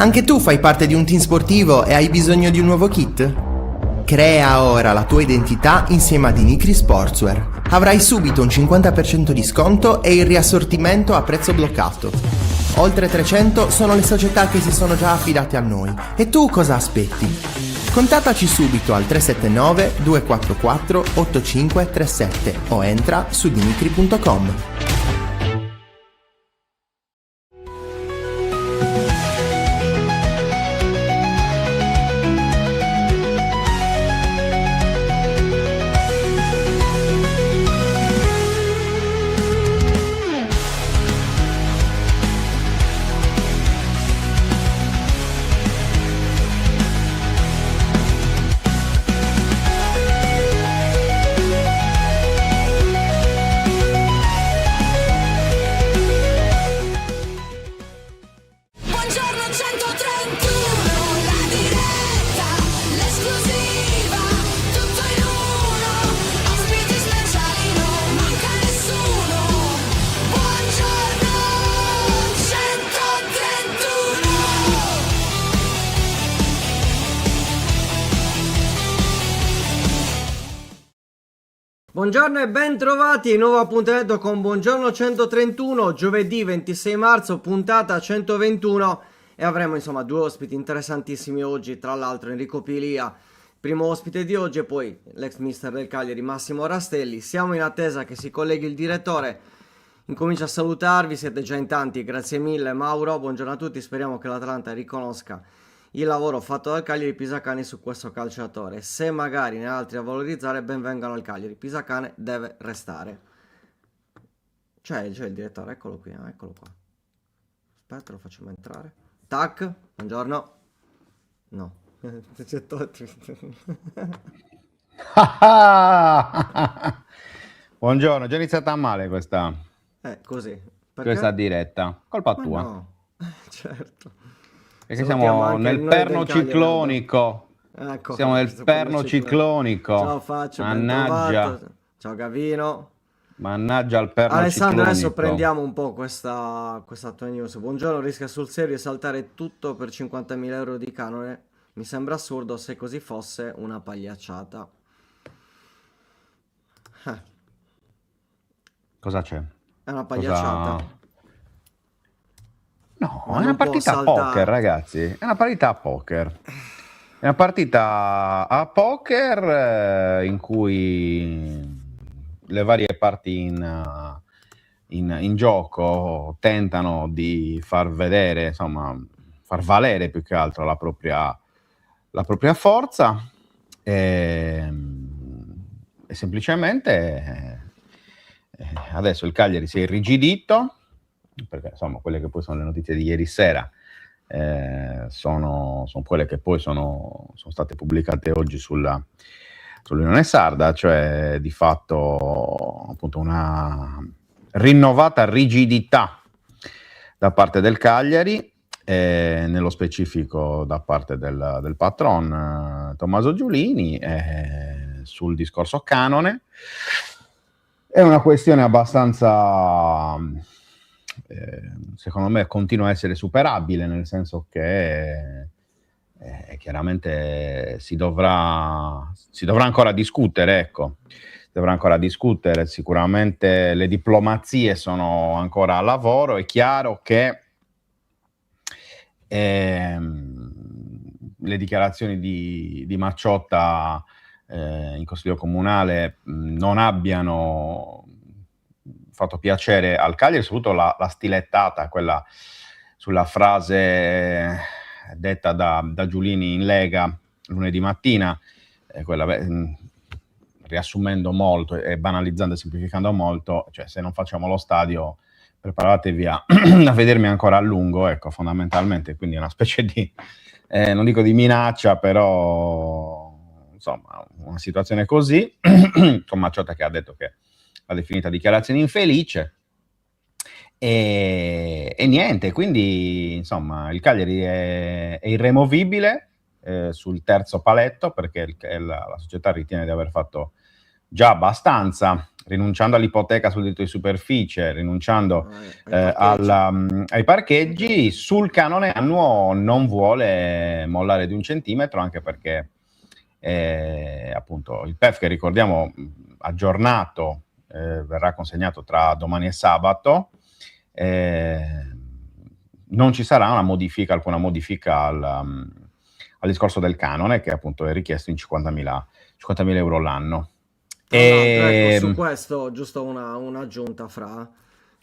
Anche tu fai parte di un team sportivo e hai bisogno di un nuovo kit? Crea ora la tua identità insieme a Dinicri Sportswear. Avrai subito un 50% di sconto e il riassortimento a prezzo bloccato. Oltre 300 sono le società che si sono già affidate a noi. E tu cosa aspetti? Contattaci subito al 379 244 8537 o entra su dinicri.com. Buongiorno e ben trovati, nuovo appuntamento con Buongiorno 131, giovedì 26 marzo, puntata 121 e avremo insomma due ospiti interessantissimi oggi, tra l'altro Enrico Pilia, primo ospite di oggi, e poi l'ex mister del Cagliari Massimo Rastelli. Siamo in attesa che si colleghi il direttore, incomincio a salutarvi, siete già in tanti, grazie mille Mauro, buongiorno a tutti, speriamo che l'Atalanta riconosca il lavoro fatto dal Cagliari Pisacane su questo calciatore. Se magari ne ha altri a valorizzare, ben vengano al Cagliari. Pisacane deve restare. C'è il direttore, eccolo qui, eccolo qua. Aspetta, lo facciamo entrare. Tac, buongiorno. No. Buongiorno, già iniziata male questa Così. questa diretta. Colpa Ma tua. no, certo. Perché siamo nel perno ciclonico. Ecco, siamo nel perno ciclonico. Ciao Faccio, mannaggia. Ciao Gavino. Mannaggia al perno Alessandro, ciclonico. adesso prendiamo un po' questa tua news. Buongiorno, rischia sul serio di saltare tutto per 50.000 euro di canone. Mi sembra assurdo, se così fosse una pagliacciata. Cosa c'è? È una pagliacciata. No, Ma è una non può partita a saltare. poker, ragazzi. È una partita a poker. È una partita a poker in cui le varie parti in gioco tentano di far vedere, insomma, far valere più che altro la propria forza e semplicemente adesso il Cagliari si è irrigidito, perché insomma quelle che poi sono le notizie di ieri sera sono quelle che poi sono state pubblicate oggi sull'Unione Sarda, cioè di fatto appunto una rinnovata rigidità da parte del Cagliari, nello specifico da parte del patron Tommaso Giulini, sul discorso canone. È una questione abbastanza secondo me continua a essere superabile, nel senso che chiaramente si dovrà ancora discutere, ecco. Dovrà ancora discutere, sicuramente le diplomazie sono ancora a lavoro. È chiaro che le dichiarazioni di Macciotta in Consiglio Comunale non abbiano fatto piacere al Cagliari, soprattutto la stilettata, quella sulla frase detta da Giulini in Lega lunedì mattina, quella riassumendo molto e banalizzando e semplificando molto, cioè se non facciamo lo stadio preparatevi a vedermi ancora a lungo, ecco, fondamentalmente, quindi è una specie di, non dico di minaccia, però insomma una situazione così, con Macciotta che ha detto che l'ha definita dichiarazione infelice, e niente, quindi insomma il Cagliari è irremovibile sul terzo paletto, perché la società ritiene di aver fatto già abbastanza rinunciando all'ipoteca sul diritto di superficie, rinunciando ai parcheggi. ai parcheggi, sul canone annuo non vuole mollare di un centimetro, anche perché appunto il PEF, che ricordiamo aggiornato, verrà consegnato tra domani e sabato, non ci sarà alcuna modifica al discorso del canone, che appunto è richiesto in 50.000 euro l'anno. Tra l'altro, ecco, su questo giusto un'aggiunta fra.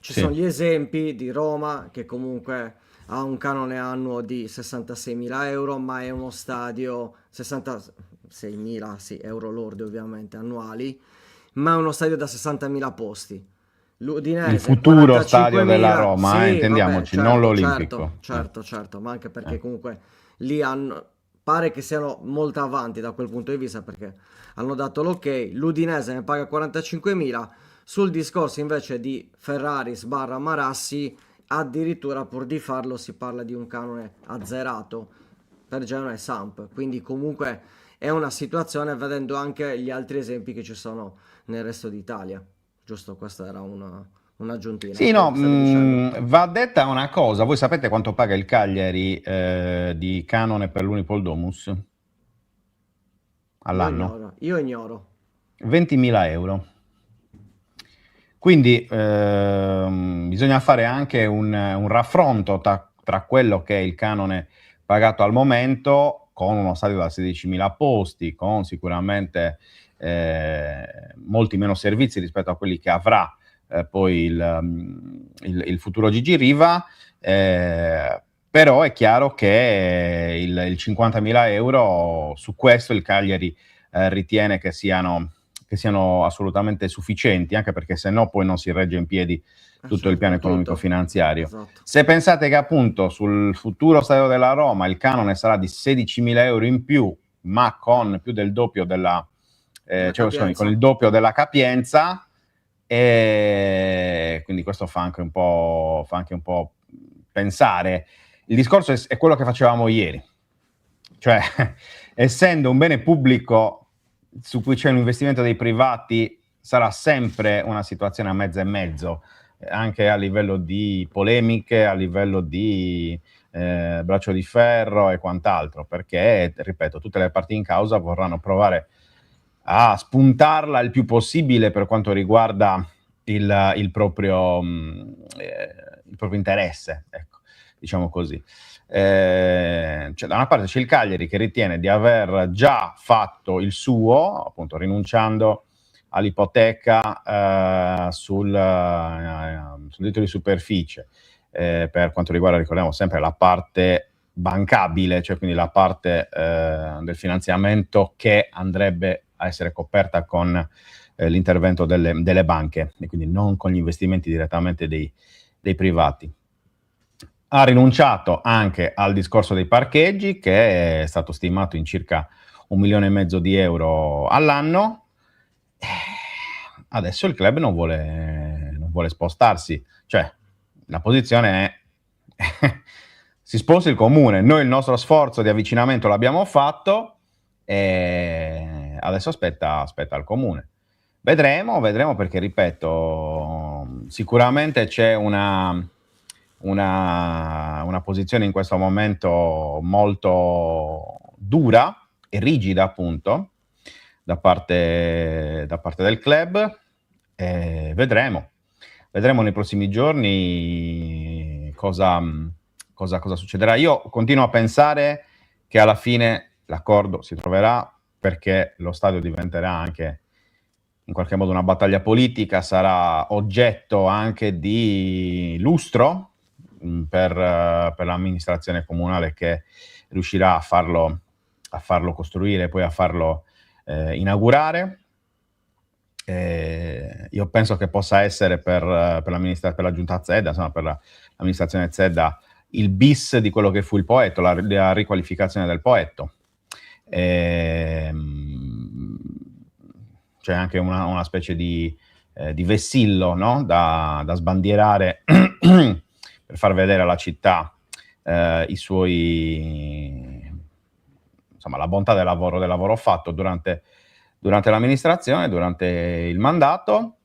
Ci Sì. sono gli esempi di Roma che comunque ha un canone annuo di 66.000 euro, ma è uno stadio 66.000, sì, euro lordi ovviamente, annuali, ma è uno stadio da 60.000 posti. Il L'Udinese futuro stadio della 45.000, Roma, sì, vabbè, intendiamoci, non certo, l'Olimpico. certo, ma anche perché comunque lì pare che siano molto avanti da quel punto di vista, perché hanno dato l'ok, l'Udinese ne paga 45.000, sul discorso invece di Ferraris barra Marassi, addirittura pur di farlo si parla di un canone azzerato per Genoa e Samp, quindi comunque è una situazione, vedendo anche gli altri esempi che ci sono nel resto d'Italia. Giusto, questa era un'aggiuntina. Sì, no, Stavi dicendo? va detta una cosa. Voi sapete quanto paga il Cagliari di canone per l'Unipol Domus all'anno? Io ignoro. 20.000 euro. Quindi bisogna fare anche un raffronto tra quello che è il canone pagato al momento, con uno stadio da 16.000 posti, con sicuramente molti meno servizi rispetto a quelli che avrà poi il futuro Gigi Riva, però è chiaro che il 50.000 euro, su questo il Cagliari ritiene che siano assolutamente sufficienti, anche perché se no poi non si regge in piedi tutto il piano economico-finanziario. Esatto. Se pensate che appunto sul futuro stadio della Roma il canone sarà di 16.000 euro in più, ma con più del doppio con il doppio della capienza, e quindi questo fa anche un po' pensare. Il discorso è quello che facevamo ieri, cioè essendo un bene pubblico su cui c'è un investimento dei privati, sarà sempre una situazione a mezzo e mezzo, anche a livello di polemiche, a livello di braccio di ferro e quant'altro, perché, ripeto, tutte le parti in causa vorranno provare a spuntarla il più possibile per quanto riguarda il proprio interesse, ecco, diciamo così. Cioè, da una parte c'è il Cagliari che ritiene di aver già fatto il suo, appunto rinunciando all'ipoteca sul diritto di superficie, per quanto riguarda, ricordiamo sempre, la parte bancabile, cioè quindi la parte del finanziamento che andrebbe a essere coperta con l'intervento delle banche, e quindi non con gli investimenti direttamente dei privati. Ha rinunciato anche al discorso dei parcheggi, che è stato stimato in circa 1,5 milioni di euro all'anno. Adesso il club non vuole spostarsi, cioè la posizione è si sposi il comune, noi il nostro sforzo di avvicinamento l'abbiamo fatto e adesso aspetta al comune. Vedremo perché, ripeto, sicuramente c'è una posizione in questo momento molto dura e rigida, appunto, da parte del club. Vedremo nei prossimi giorni cosa succederà. Io continuo a pensare che alla fine l'accordo si troverà, perché lo stadio diventerà anche in qualche modo una battaglia politica, sarà oggetto anche di lustro per l'amministrazione comunale, che riuscirà a farlo costruire e poi a farlo inaugurare. Io penso che possa essere per la giunta Zedda, insomma, per l'amministrazione Zedda, il bis di quello che fu il Poetto, la riqualificazione del Poetto. C'è anche una specie di vessillo, no? da sbandierare per far vedere alla città i suoi, insomma, la bontà del lavoro fatto durante l'amministrazione, durante il mandato.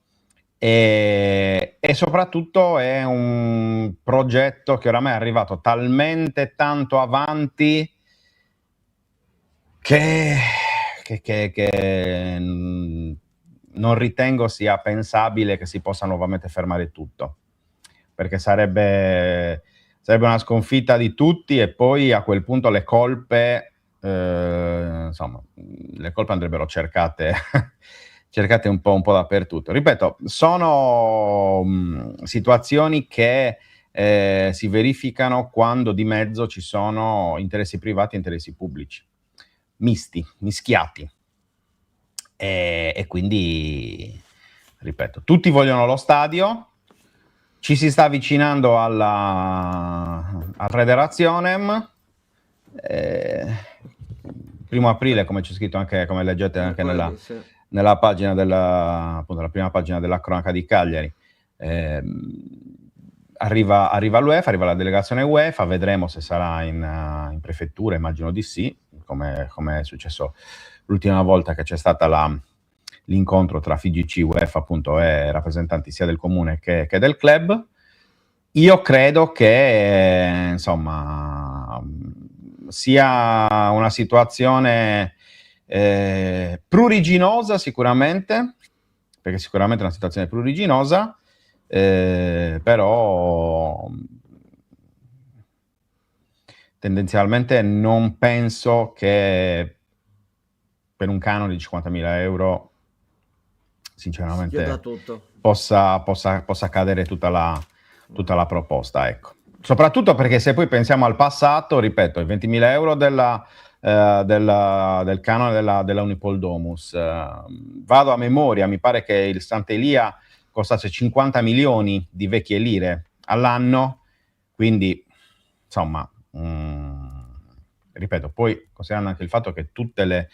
e soprattutto è un progetto che oramai è arrivato talmente tanto avanti che non ritengo sia pensabile che si possa nuovamente fermare tutto, perché sarebbe una sconfitta di tutti e poi a quel punto le colpe, insomma, le colpe andrebbero cercate un po' dappertutto. Ripeto, sono situazioni che si verificano quando di mezzo ci sono interessi privati e interessi pubblici, mischiati. E quindi, ripeto, tutti vogliono lo stadio, ci si sta avvicinando alla Federationem, 1° aprile, come c'è scritto anche, come leggete anche nella pagina appunto, la prima pagina della cronaca di Cagliari, arriva l'UEFA, arriva la delegazione UEFA, vedremo se sarà in prefettura, immagino di sì, come è successo l'ultima volta che c'è stata l'incontro tra FIGC, UEFA appunto e rappresentanti sia del comune che del club. Io credo che insomma sia una situazione pruriginosa sicuramente, perché sicuramente è una situazione pruriginosa, però tendenzialmente non penso che per un canone di 50.000 euro sinceramente possa cadere tutta la proposta, ecco. Soprattutto perché se poi pensiamo al passato, ripeto, i 20.000 euro del canone della Unipol Domus, vado a memoria, mi pare che il Sant'Elia costasse 50 milioni di vecchie lire all'anno, quindi insomma, ripeto, poi considerando anche il fatto che tutta la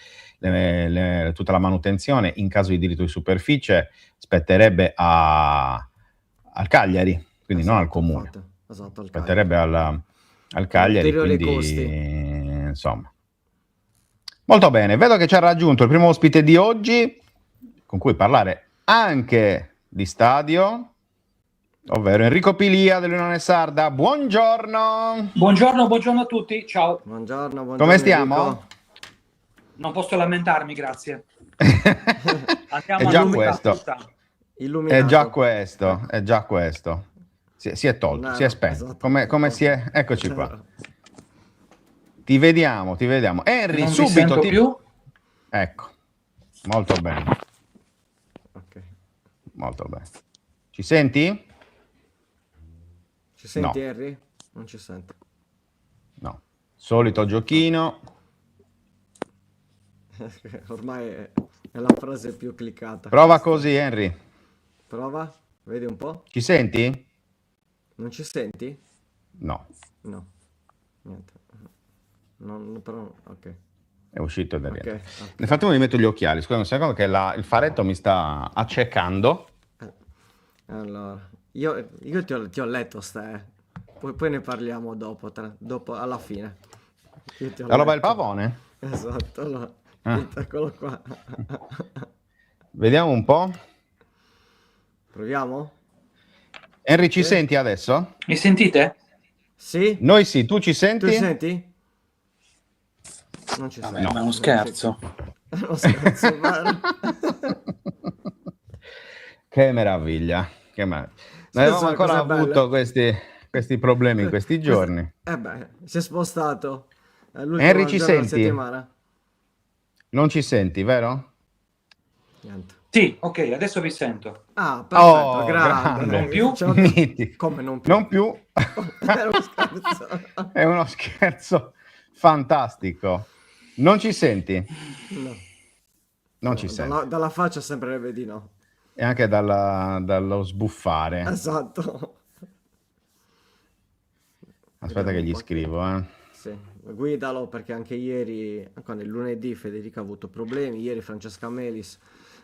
manutenzione in caso di diritto di superficie spetterebbe al Cagliari, quindi non al comune, esatto, spetterebbe al Cagliari, quindi costi. Insomma. Molto bene, vedo che ci ha raggiunto il primo ospite di oggi con cui parlare anche di stadio, ovvero Enrico Pilia dell'Unione Sarda. Buongiorno. Buongiorno a tutti, ciao. Buongiorno. Come stiamo? Enrico. Non posso lamentarmi, grazie. È già questo. Illuminato. È già questo. Si è tolto, No, si è spento. esatto. Come si è? Eccoci qua. Ti vediamo. Henry, non subito mi più. Ecco. Molto bene. Ok. Molto bene. Ci senti? Ci senti, No. Henry? Non ci sento. No. Solito giochino. Ormai è la frase più cliccata. Prova così, Henry. Prova, vedi un po'. Ci senti? Non ci senti? No. No. Niente. Però, ok. È uscito da dentro. Ok. Nel frattempo mi metto gli occhiali. Scusa un secondo che il faretto mi sta accecando. Allora, io ti ho letto, poi ne parliamo dopo alla fine. La roba del pavone? Esatto, allora, eccolo qua. Vediamo un po'. Proviamo? Henry, ci senti adesso? Mi sentite? Sì? Noi sì, tu ci senti? Tu senti? Non ci senti. Ma è uno scherzo. È uno scherzo, guarda. Che meraviglia. Non avevamo ancora avuto questi problemi in questi giorni. Si è spostato. Henry, ci senti? Settimana. Non ci senti, vero? Niente. Sì, ok, adesso vi sento. Ah, perfetto, grande. Non più? Come non più? Non più. È uno scherzo. È uno scherzo fantastico. Non ci senti? No. Non ci senti. Dalla faccia sempre vedi no. E anche dallo sbuffare. Esatto. Aspetta che gli scrivo, Sì, guidalo perché anche ieri, quando il lunedì Federica ha avuto problemi, ieri Francesca Melis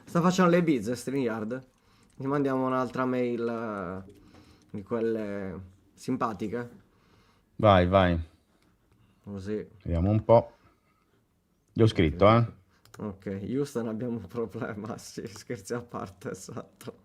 sta facendo le bizze, StreamYard. Gli mandiamo un'altra mail di quelle simpatiche. Vai. Così. Vediamo un po'. Gli ho scritto, Ok, Houston abbiamo un problema, sì, scherzi a parte, esatto.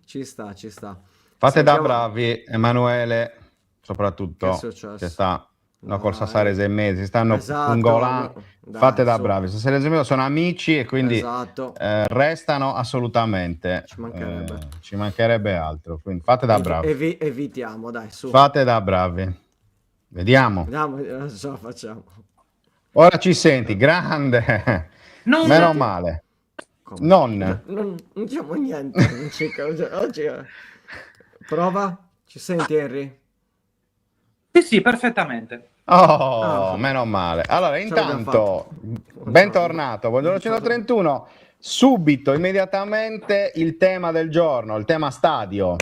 Ci sta, ci sta. Fate da Sentiamo- bravi, Emanuele, Che è soprattutto, successo? che sta una corsa a Dai. Sare 6 mesi, stanno Esatto, un Golan. dai, Fate da su. bravi, Sare 6 mesi sono amici e quindi Esatto. restano assolutamente, Ci mancherebbe. ci mancherebbe altro, quindi fate da bravi, Evitiamo, dai, su. fate da bravi, vediamo. Vediamo ce la facciamo. Ora ci senti, grande, Non- meno male. Come? Non. Non diciamo niente. Oggi prova? Ci senti, Henry? Sì, perfettamente. Oh, Ah. meno male. Allora, Ce l'abbiamo intanto, fatta. bentornato, buongiorno 131. Subito, immediatamente, il tema del giorno, il tema stadio.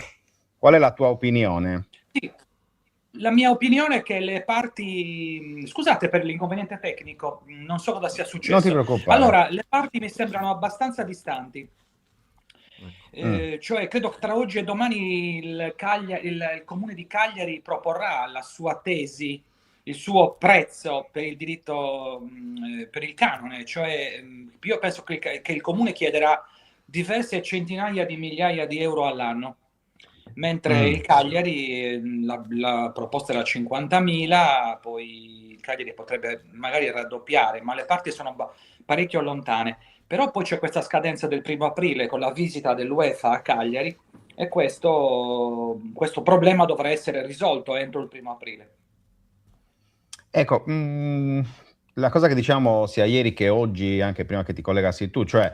Qual è la tua opinione? Sì. La mia opinione è che le parti, scusate per l'inconveniente tecnico, non so cosa sia Non ti successo. preoccupare. Allora, le parti mi sembrano abbastanza distanti. Cioè, credo che tra oggi e domani il comune di Cagliari proporrà la sua tesi, il suo prezzo per il diritto, per il canone. Cioè, io penso che il comune chiederà diverse centinaia di migliaia di euro all'anno, mentre il Cagliari, la proposta era 50.000, poi il Cagliari potrebbe magari raddoppiare, ma le parti sono parecchio lontane. Però poi c'è questa scadenza del 1° aprile con la visita dell'UEFA a Cagliari e questo problema dovrà essere risolto entro il 1° aprile. Ecco, la cosa che diciamo sia ieri che oggi, anche prima che ti collegassi tu, cioè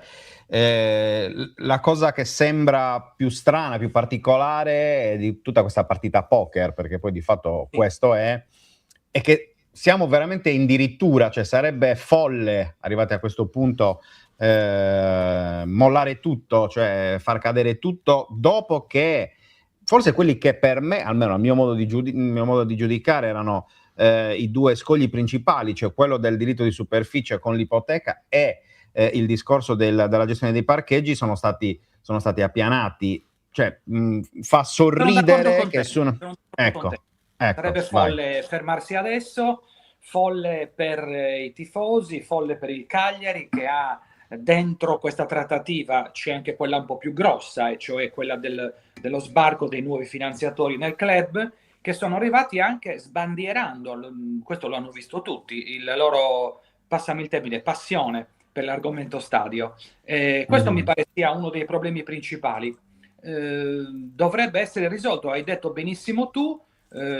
la cosa che sembra più strana, più particolare di tutta questa partita poker, perché poi di fatto questo è che siamo veramente in dirittura, cioè sarebbe folle, arrivati a questo punto, mollare tutto, cioè far cadere tutto, dopo che forse quelli che per me, almeno al mio modo di giudicare, erano i due scogli principali, cioè quello del diritto di superficie con l'ipoteca e il discorso della gestione dei parcheggi, sono stati appianati. Cioè, fa sorridere che sono... Ecco, sarebbe folle fermarsi adesso, folle per i tifosi, folle per il Cagliari, che ha dentro questa trattativa c'è anche quella un po' più grossa, e cioè quella dello sbarco dei nuovi finanziatori nel club, che sono arrivati anche sbandierando, questo lo hanno visto tutti, la loro, passami il termine, passione per l'argomento stadio. Questo mi pare sia uno dei problemi principali. Dovrebbe essere risolto, hai detto benissimo tu,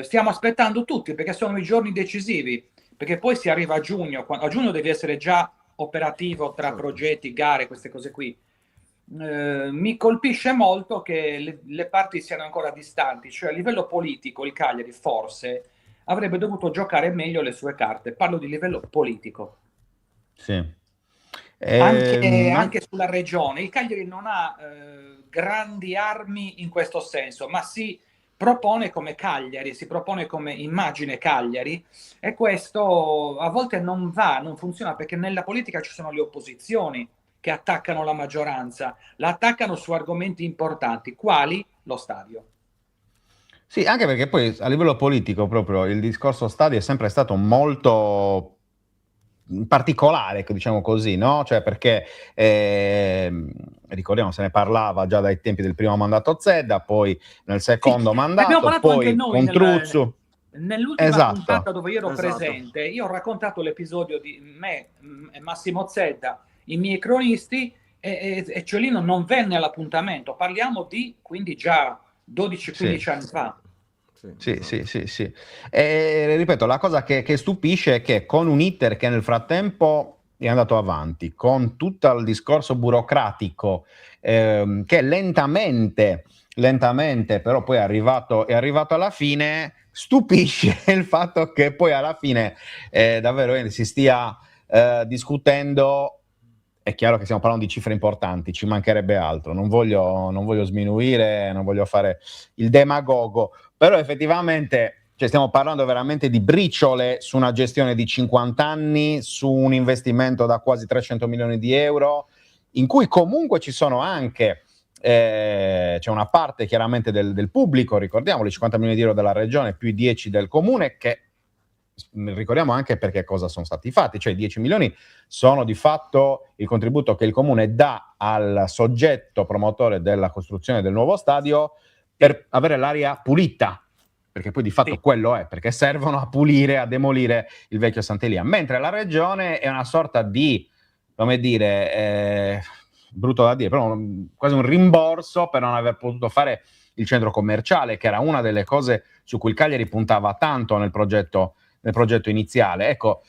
stiamo aspettando tutti perché sono i giorni decisivi, perché poi si arriva a giugno, a giugno devi essere già operativo tra progetti, gare, queste cose qui. Mi colpisce molto che le parti siano ancora distanti, cioè a livello politico il Cagliari forse avrebbe dovuto giocare meglio le sue carte, parlo di livello politico. Sì. Anche sulla regione, il Cagliari non ha grandi armi in questo senso, ma si propone come Cagliari, si propone come immagine Cagliari, e questo a volte non va, non funziona, perché nella politica ci sono le opposizioni che attaccano la maggioranza, la attaccano su argomenti importanti, quali lo stadio. Sì, anche perché poi a livello politico proprio il discorso stadio è sempre stato molto particolare, diciamo così, no? Cioè perché ricordiamo, se ne parlava già dai tempi del primo mandato Zedda, poi nel secondo mandato, poi con Truzzu. Nell'ultima puntata dove io ero presente, io ho raccontato l'episodio di me e Massimo Zedda, i miei cronisti, e Ciolino non venne all'appuntamento. Parliamo di quindi già 12-15 anni fa. Sì. E ripeto, la cosa che stupisce è che con un iter che nel frattempo è andato avanti, con tutto il discorso burocratico che lentamente però poi è arrivato alla fine, stupisce il fatto che poi alla fine davvero si stia discutendo. È chiaro che stiamo parlando di cifre importanti, ci mancherebbe altro, non voglio sminuire, non voglio fare il demagogo, però effettivamente stiamo parlando veramente di briciole su una gestione di 50 anni, su un investimento da quasi 300 milioni di euro, in cui comunque ci sono anche, c'è una parte chiaramente del pubblico, ricordiamolo, 50 milioni di euro della regione più i 10 del comune, che ricordiamo anche perché cosa sono stati fatti, cioè 10 milioni sono di fatto il contributo che il comune dà al soggetto promotore della costruzione del nuovo stadio per avere l'aria pulita, perché poi di fatto quello è, perché servono a pulire, a demolire il vecchio Sant'Elia, mentre la regione è una sorta di, come dire, brutto da dire, però quasi un rimborso per non aver potuto fare il centro commerciale, che era una delle cose su cui il Cagliari puntava tanto nel progetto iniziale. Ecco,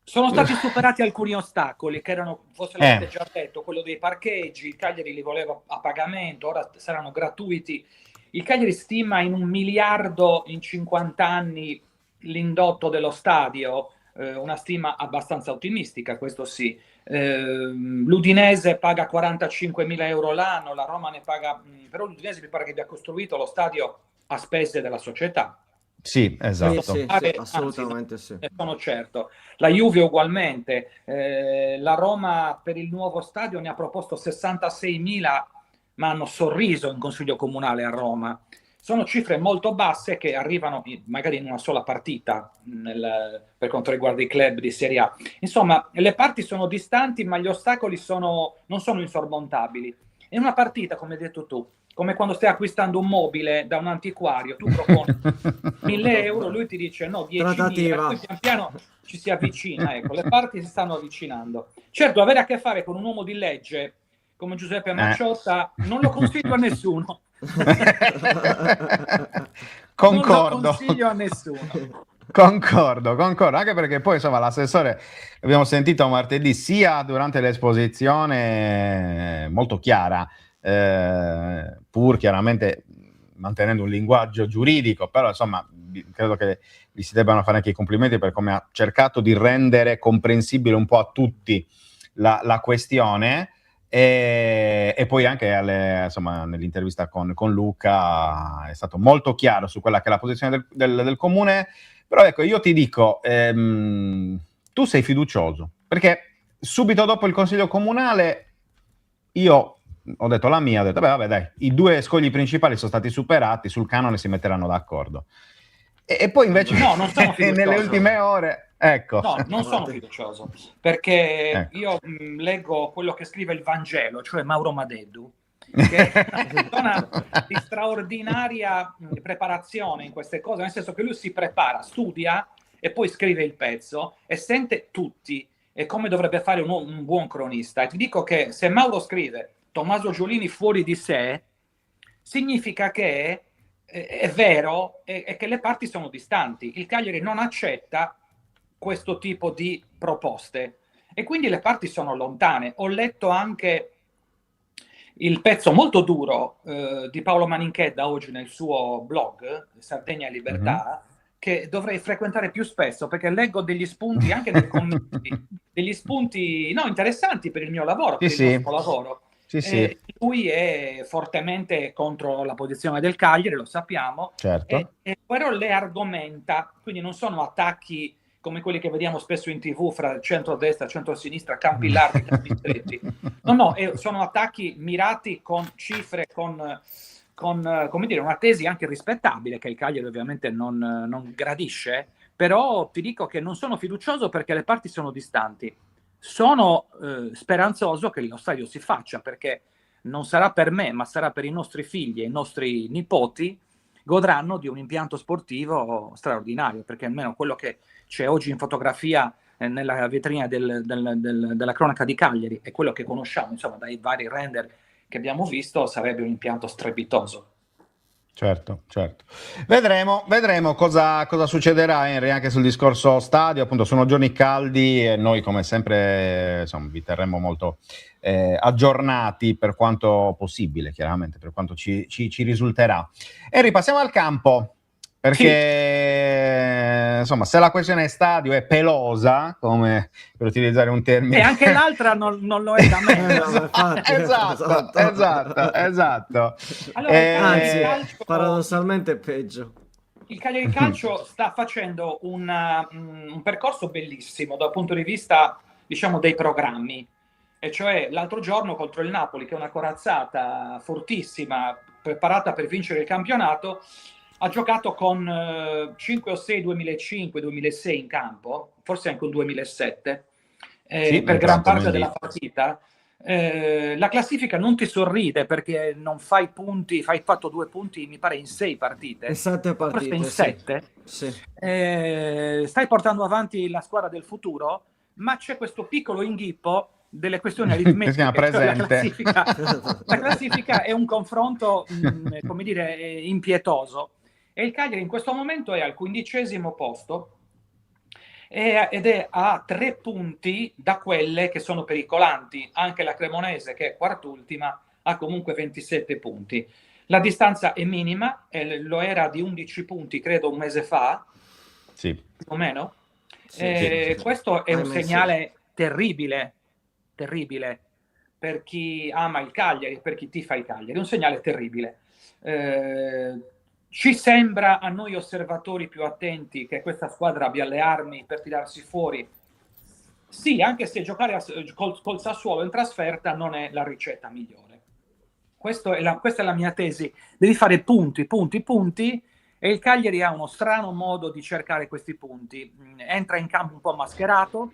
sono stati superati alcuni ostacoli che erano, forse l'avete già detto, quello dei parcheggi, il Cagliari li voleva a pagamento, ora saranno gratuiti. Il Cagliari stima in 1 miliardo in 50 anni l'indotto dello stadio, una stima abbastanza ottimistica, questo sì. L'Udinese paga 45.000 euro l'anno, la Roma ne paga, però l'Udinese mi pare che abbia costruito lo stadio a spese della società. Sì, esatto. Sì, assolutamente sì. Ne sono certo. La Juve ugualmente, la Roma per il nuovo stadio ne ha proposto 66.000, ma hanno sorriso in consiglio comunale a Roma. Sono cifre molto basse che arrivano magari in una sola partita per quanto riguarda i club di Serie A. Insomma, le parti sono distanti, ma gli ostacoli non sono insormontabili. In una partita, come hai detto tu, come quando stai acquistando un mobile da un antiquario, tu proponi 1.000 euro, lui ti dice no, 10.000, poi pian piano ci si avvicina. Ecco, le parti si stanno avvicinando. Certo, avere a che fare con un uomo di legge come Giuseppe Macciotta non lo consiglio a nessuno. Concordo. Non lo consiglio a nessuno. Concordo, anche perché poi insomma l'assessore, abbiamo sentito martedì sia durante l'esposizione molto chiara, pur chiaramente mantenendo un linguaggio giuridico, però insomma credo che gli si debbano fare anche i complimenti per come ha cercato di rendere comprensibile un po' a tutti la questione. E poi anche insomma, nell'intervista con Luca è stato molto chiaro su quella che è la posizione del comune. Però ecco, io ti dico, tu sei fiducioso, perché subito dopo il consiglio comunale io ho detto la mia, ho detto vabbè dai, i 2 scogli principali sono stati superati, sul canone si metteranno d'accordo. E poi invece no, non sono fiducioso. Nelle ultime ore, ecco. No, non sono fiducioso, perché io leggo quello che scrive il Vangelo, cioè Mauro Madeddu, che è una persona di straordinaria preparazione in queste cose, nel senso che lui si prepara, studia e poi scrive il pezzo e sente tutti, e come dovrebbe fare un buon cronista. E ti dico che se Mauro scrive Tommaso Giolini fuori di sé, significa che è vero e che le parti sono distanti. Il Cagliari non accetta questo tipo di proposte e quindi le parti sono lontane. Ho letto anche il pezzo molto duro di Paolo Maninchedda oggi nel suo blog Sardegna e Libertà, che dovrei frequentare più spesso perché leggo degli spunti anche nei commenti, degli spunti interessanti per il mio lavoro, per il nostro lavoro. Sì. Lui è fortemente contro la posizione del Cagliari, lo sappiamo, certo. e però le argomenta, quindi non sono attacchi come quelli che vediamo spesso in TV fra centro-destra e centro-sinistra, campi larghi, campi stretti. No, sono attacchi mirati con cifre, con come dire, una tesi anche rispettabile che il Cagliari ovviamente non gradisce, però ti dico che non sono fiducioso perché le parti sono distanti. Sono speranzoso che lo stadio si faccia, perché non sarà per me, ma sarà per i nostri figli e i nostri nipoti, godranno di un impianto sportivo straordinario, perché almeno quello che c'è oggi in fotografia nella vetrina della cronaca di Cagliari e quello che conosciamo, insomma, dai vari render che abbiamo visto, sarebbe un impianto strepitoso. Certo. Vedremo cosa succederà, Henry, anche sul discorso stadio. Appunto, sono giorni caldi e noi, come sempre, insomma, vi terremo molto aggiornati per quanto possibile, chiaramente, per quanto ci risulterà. Henry, passiamo al campo, perché insomma, se la questione stadio è pelosa, come per utilizzare un termine, e anche l'altra non lo è da me. Esatto. Allora, anzi, paradossalmente è peggio. Il Cagliari Calcio sta facendo un percorso bellissimo dal punto di vista, diciamo, dei programmi, e cioè l'altro giorno contro il Napoli, che è una corazzata fortissima, preparata per vincere il campionato, ha giocato con 5 o 6 2005-2006 in campo, forse anche un 2007, Sì, per è gran entrato parte nel della list. partita. La classifica non ti sorride perché non fai punti, hai fatto 2 punti mi pare in 6 partite, In 7 forse in partite, 7. Sì. Stai portando avanti la squadra del futuro, ma c'è questo piccolo inghippo delle questioni aritmetiche. Che si chiama presente. La classifica è un confronto, come dire, impietoso, e il Cagliari in questo momento è al 15° posto ed è a 3 punti da quelle che sono pericolanti. Anche la Cremonese, che è quart'ultima, ha comunque 27 punti. La distanza è minima, lo era di 11 punti credo un mese fa, Sì. più o meno. Sì. Questo è un Ahimè, segnale terribile per chi ama il Cagliari, per chi tifa il Cagliari, un segnale terribile. Ci sembra a noi osservatori più attenti che questa squadra abbia le armi per tirarsi fuori. Sì, anche se giocare col Sassuolo in trasferta non è la ricetta migliore. Questa è la mia tesi. Devi fare punti, e il Cagliari ha uno strano modo di cercare questi punti. Entra in campo un po' mascherato,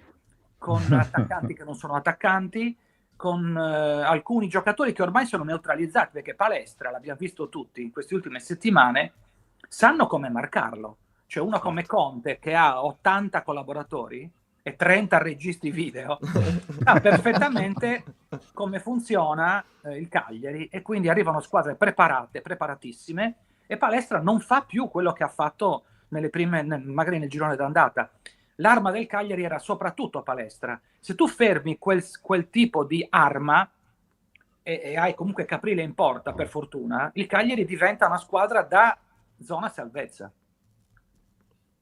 con attaccanti che non sono attaccanti, con alcuni giocatori che ormai sono neutralizzati, perché Palestra, l'abbiamo visto tutti in queste ultime settimane, sanno come marcarlo. Cioè uno come Conte, che ha 80 collaboratori e 30 registi video, sa perfettamente come funziona il Cagliari, e quindi arrivano squadre preparatissime, e Palestra non fa più quello che ha fatto nelle prime, magari nel girone d'andata. L'arma del Cagliari era soprattutto Palestra. Se tu fermi quel tipo di arma e hai comunque Caprile in porta, per fortuna, il Cagliari diventa una squadra da zona salvezza.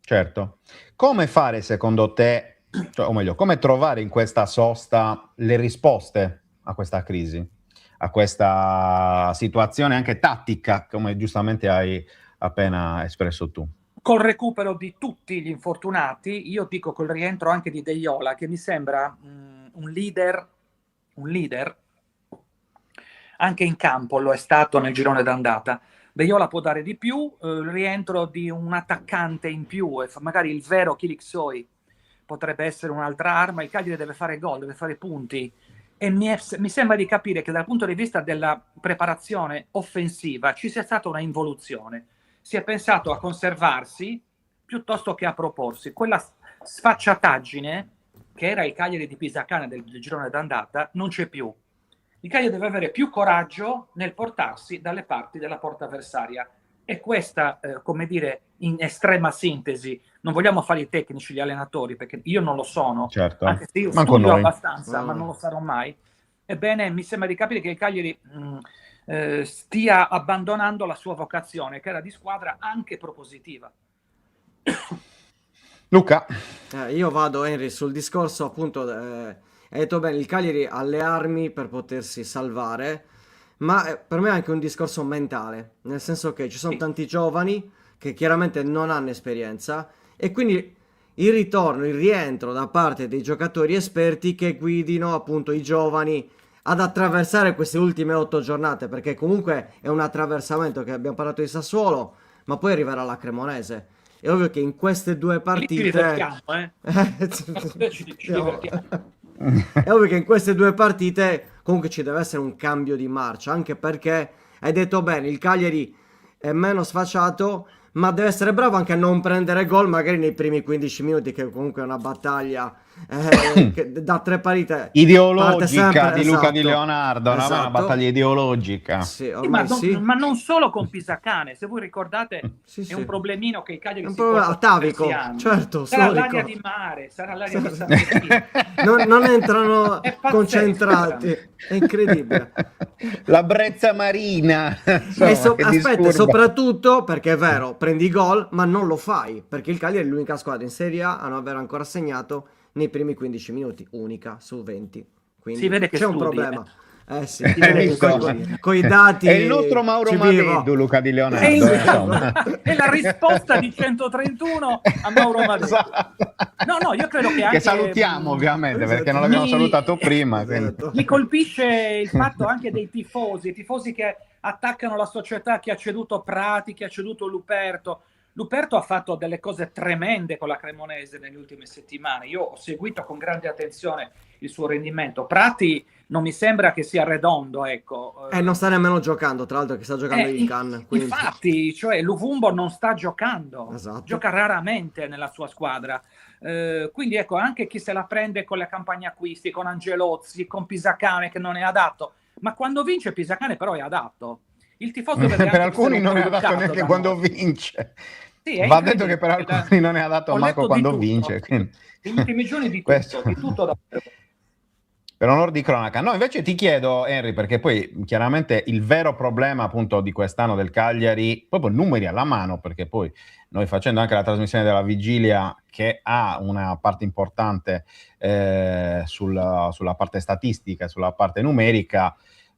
Certo. Come fare secondo te, o meglio, come trovare in questa sosta le risposte a questa crisi, a questa situazione anche tattica, come giustamente hai appena espresso tu? Col recupero di tutti gli infortunati, io dico col rientro anche di Deiola, che mi sembra un leader, anche in campo lo è stato nel girone d'andata. Deiola può dare di più, il rientro di un attaccante in più, e magari il vero Kiliksoy potrebbe essere un'altra arma. Il Cagliari deve fare gol, deve fare punti, e mi sembra di capire che dal punto di vista della preparazione offensiva ci sia stata una involuzione. Si è pensato a conservarsi piuttosto che a proporsi. Quella sfacciataggine che era il Cagliari di Pisacane del girone d'andata non c'è più. Il Cagliari deve avere più coraggio nel portarsi dalle parti della porta avversaria, e questa, come dire, in estrema sintesi, non vogliamo fare i tecnici, gli allenatori, perché io non lo sono, certo. Anche se io Manco studio noi. abbastanza, ma non lo sarò mai. Ebbene, mi sembra di capire che il Cagliari stia abbandonando la sua vocazione, che era di squadra anche propositiva. Luca? Io vado, Henry, sul discorso appunto, hai detto bene, il Cagliari ha le armi per potersi salvare, ma per me è anche un discorso mentale, nel senso che ci sono tanti giovani che chiaramente non hanno esperienza, e quindi il rientro da parte dei giocatori esperti che guidino appunto i giovani ad attraversare queste ultime 8 giornate, perché comunque è un attraversamento, che abbiamo parlato di Sassuolo, ma poi arriverà la Cremonese. È ovvio che in queste due partite... Ci divertiamo, ci divertiamo. È ovvio che in queste due partite comunque ci deve essere un cambio di marcia, anche perché hai detto bene, il Cagliari è meno sfacciato, ma deve essere bravo anche a non prendere gol magari nei primi 15 minuti, che comunque è una battaglia che da 3 partite ideologica sempre, di Luca esatto, Di Leonardo, no? Una battaglia ideologica. Sì, ma non solo con Pisacane, se voi ricordate, sì. è un problemino che il Cagliari si porta atavico, certo, sarà l'aria di mare, sarà l'aria di San non entrano concentrati, è incredibile. La brezza marina, insomma, aspetta, soprattutto perché è vero, prendi gol ma non lo fai, perché il Cagliari è l'unica squadra in Serie A a non aver ancora segnato nei primi 15 minuti, unica su 20, quindi si vede che c'è studi, un problema. Sì, con i dati. È il nostro Mauro Madeddu, Luca Di Leonardo. È la risposta di 131 a Mauro Madeddu. No, io credo che anche... Che salutiamo ovviamente, perché non l'abbiamo salutato prima. Mi colpisce il fatto anche dei tifosi che attaccano la società che ha ceduto Prati, che ha ceduto Luperto. Luperto ha fatto delle cose tremende con la Cremonese nelle ultime settimane. Io ho seguito con grande attenzione il suo rendimento. Prati non mi sembra che sia redondo, ecco. Non sta nemmeno giocando, tra l'altro, che sta giocando il Cannes. Quindi... Infatti, cioè Luvumbo non sta giocando, esatto. Gioca raramente nella sua squadra. Quindi ecco, anche chi se la prende con le campagne acquisti, con Angelozzi, con Pisacane che non è adatto, ma quando vince Pisacane però è adatto. Il tifoso vede per alcuni non è adatto neanche quando vince. Sì, va detto che per alcuni non è adatto manco quando vince. Negli ultimi giorni di tutto davvero. Per onor di cronaca. No, invece ti chiedo, Henry, perché poi chiaramente il vero problema appunto di quest'anno del Cagliari, proprio numeri alla mano, perché poi noi facendo anche la trasmissione della vigilia, che ha una parte importante sulla parte statistica, sulla parte numerica,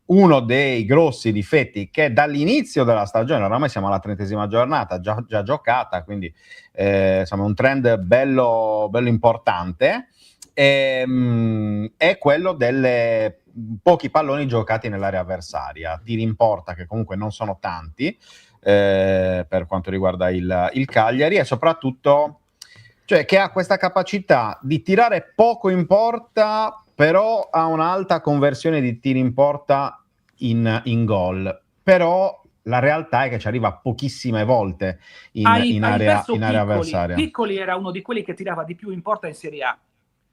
uno dei grossi difetti che dall'inizio della stagione, oramai siamo alla 30ª giornata, già giocata, quindi insomma un trend bello importante, è quello delle pochi palloni giocati nell'area avversaria, tiri in porta che comunque non sono tanti per quanto riguarda il Cagliari, e soprattutto cioè che ha questa capacità di tirare poco in porta, però ha un'alta conversione di tiri in porta in gol. Però la realtà è che ci arriva pochissime volte in area avversaria. Piccoli era uno di quelli che tirava di più in porta in Serie A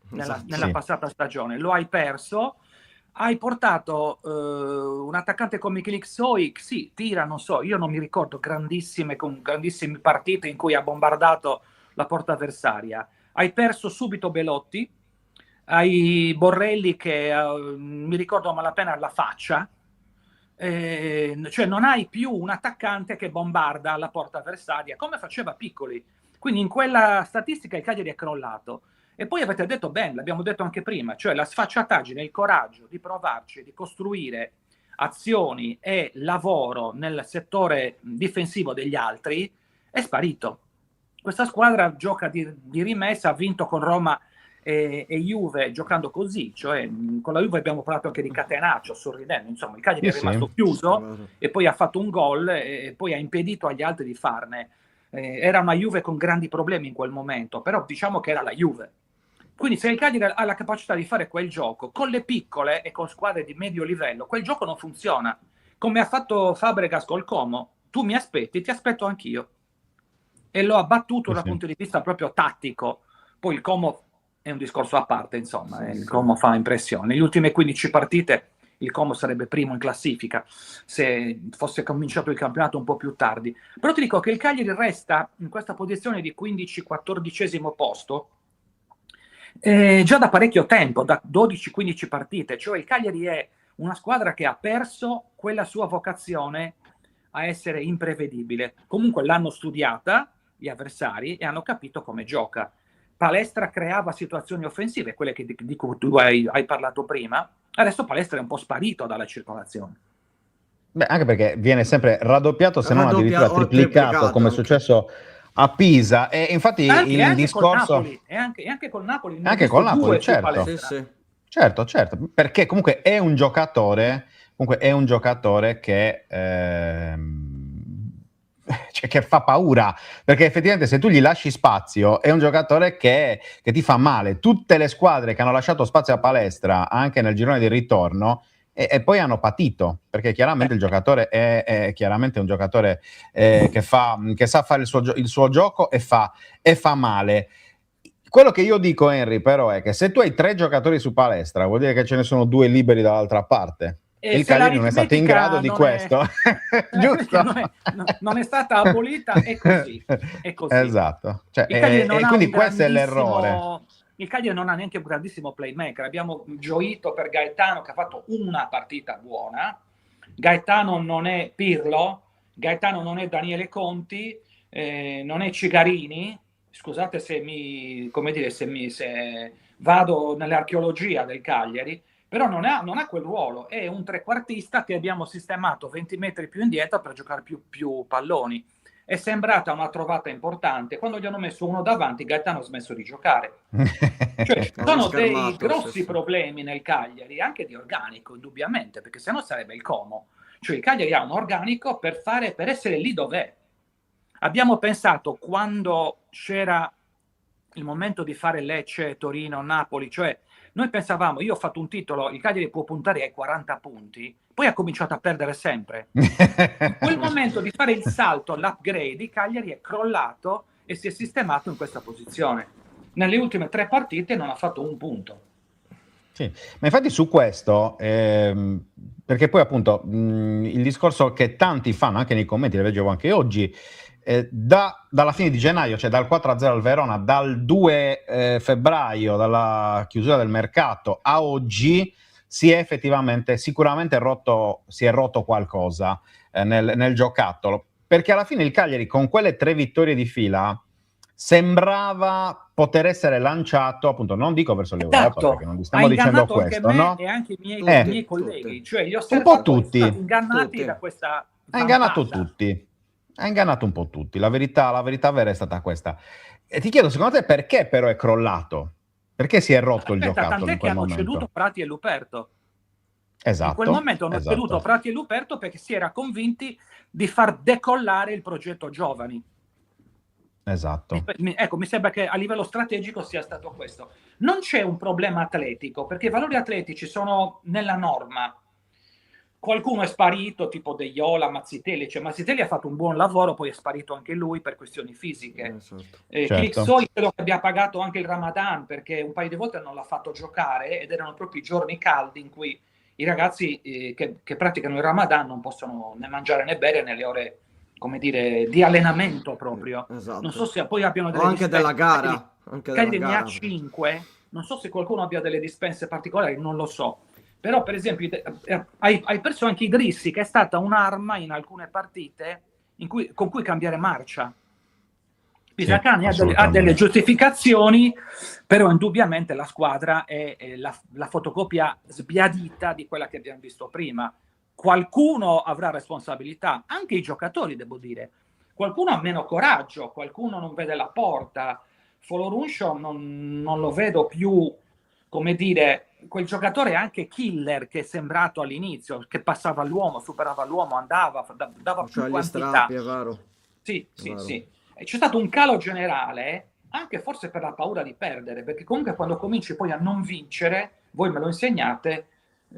nella passata stagione. Lo hai perso. Hai portato un attaccante come Michele Xoic, sì, tira, non so, io non mi ricordo grandissime partite in cui ha bombardato la porta avversaria. Hai perso subito Belotti, hai Borrelli che mi ricordo a malapena la faccia, cioè non hai più un attaccante che bombarda la porta avversaria come faceva Piccoli. Quindi in quella statistica il Cagliari è crollato. E poi avete detto bene, l'abbiamo detto anche prima, cioè la sfacciataggine, il coraggio di provarci, di costruire azioni e lavoro nel settore difensivo degli altri è sparito. Questa squadra gioca di rimessa, ha vinto con Roma e Juve giocando così, cioè con la Juve abbiamo parlato anche di Catenaccio, sorridendo, insomma il Cagliari è rimasto chiuso e poi ha fatto un gol e poi ha impedito agli altri di farne. Era una Juve con grandi problemi in quel momento, però diciamo che era la Juve. Quindi se il Cagliari ha la capacità di fare quel gioco con le piccole e con squadre di medio livello, quel gioco non funziona. Come ha fatto Fabregas col Como, tu mi aspetti, ti aspetto anch'io. E lo ha battuto dal punto di vista proprio tattico. Poi il Como è un discorso a parte, insomma, il Como fa impressione. Negli ultime 15 partite il Como sarebbe primo in classifica se fosse cominciato il campionato un po' più tardi. Però ti dico che il Cagliari resta in questa posizione di 15-14esimo posto già da parecchio tempo, da 12-15 partite. Cioè il Cagliari è una squadra che ha perso quella sua vocazione a essere imprevedibile. Comunque l'hanno studiata gli avversari e hanno capito come gioca. Palestra creava situazioni offensive, quelle di cui tu hai parlato prima. Adesso Palestra è un po' sparito dalla circolazione. Beh, anche perché viene sempre raddoppiato, se non addirittura triplicato, come è successo a Pisa. E infatti il discorso anche col Napoli, anche col Napoli, certo. Sì. Certo, perché comunque è un giocatore che cioè che fa paura, perché effettivamente se tu gli lasci spazio è un giocatore che ti fa male. Tutte le squadre che hanno lasciato spazio a Palestra anche nel girone di ritorno e poi hanno patito, perché chiaramente il giocatore è chiaramente un giocatore che sa fare il suo gioco e fa male. Quello che io dico, Henry, però è che se tu hai 3 giocatori su Palestra, vuol dire che ce ne sono 2 liberi dall'altra parte. E il Cagliari non è stato in grado di questo. Giusto? Non è stata abolita, è così. Esatto. Cioè, e quindi questo è l'errore. Il Cagliari non ha neanche un grandissimo playmaker. Abbiamo gioito per Gaetano che ha fatto una partita buona. Gaetano non è Pirlo, Gaetano non è Daniele Conti, non è Cigarini. Scusate se vado nell'archeologia del Cagliari, però non ha quel ruolo, è un trequartista che abbiamo sistemato 20 metri più indietro per giocare più palloni. È sembrata una trovata importante. Quando gli hanno messo uno davanti, Gaetano ha smesso di giocare. Cioè, sono dei grossi problemi nel Cagliari, anche di organico, indubbiamente, perché sennò sarebbe il Como. Cioè il Cagliari ha un organico per essere lì dov'è. Abbiamo pensato, quando c'era il momento di fare Lecce, Torino, Napoli, cioè noi pensavamo, io ho fatto un titolo, il Cagliari può puntare ai 40 punti, poi ha cominciato a perdere sempre. In quel momento di fare il salto, l'upgrade, il Cagliari è crollato e si è sistemato in questa posizione. Nelle ultime 3 partite non ha fatto un punto. Sì, ma infatti su questo, perché poi appunto il discorso che tanti fanno, anche nei commenti, lo leggevo anche oggi, dalla fine di gennaio, cioè dal 4-0 al Verona, dal 2 febbraio, dalla chiusura del mercato a oggi, si è effettivamente, sicuramente si è rotto qualcosa nel giocattolo, perché alla fine il Cagliari con quelle 3 vittorie di fila sembrava poter essere lanciato, appunto, non dico verso l'Europa, Esatto. perché non vi stiamo dicendo questo, anche me no? e anche i miei colleghi, cioè gli un osservatori po' tutti, sono stati ingannati tutti. da questa ha ingannato vampata. tutti, ha ingannato un po' tutti, la verità vera è stata questa. E ti chiedo, secondo te, perché però è crollato? Perché si è rotto il Aspetta, giocattolo tant'è in che quel hanno momento? ceduto Prati e Luperto. Esatto. In quel momento hanno ceduto Prati e Luperto perché si era convinti di far decollare il progetto giovani. Esatto. Ecco, mi sembra che a livello strategico sia stato questo. Non c'è un problema atletico, perché i valori atletici sono nella norma. Qualcuno è sparito, tipo De Iola, Mazzitelli. Cioè, Mazzitelli ha fatto un buon lavoro, poi è sparito anche lui per questioni fisiche. Certo. Clixoy credo che abbia pagato anche il Ramadan, perché un paio di volte non l'ha fatto giocare, ed erano proprio i giorni caldi in cui i ragazzi che praticano il Ramadan non possono né mangiare né bere nelle ore, come dire, di allenamento proprio. Esatto. Non so se poi abbiano O delle anche della dispense. gara. Anche della Cagliari ne gara. ha 5, non so se qualcuno abbia delle dispense particolari, non lo so. Però per esempio hai perso anche Idrissi, che è stata un'arma in alcune partite con cui cambiare marcia. Pisacane ha delle giustificazioni, però indubbiamente la squadra è la fotocopia sbiadita di quella che abbiamo visto prima. Qualcuno avrà responsabilità, anche i giocatori, devo dire. Qualcuno ha meno coraggio, qualcuno non vede la porta. Folorunsho non lo vedo più, come dire, quel giocatore anche killer che è sembrato all'inizio, che passava l'uomo, superava l'uomo, dava più quantità. Strappi, è vero. Sì. E c'è stato un calo generale, anche forse per la paura di perdere, perché comunque quando cominci poi a non vincere, voi me lo insegnate,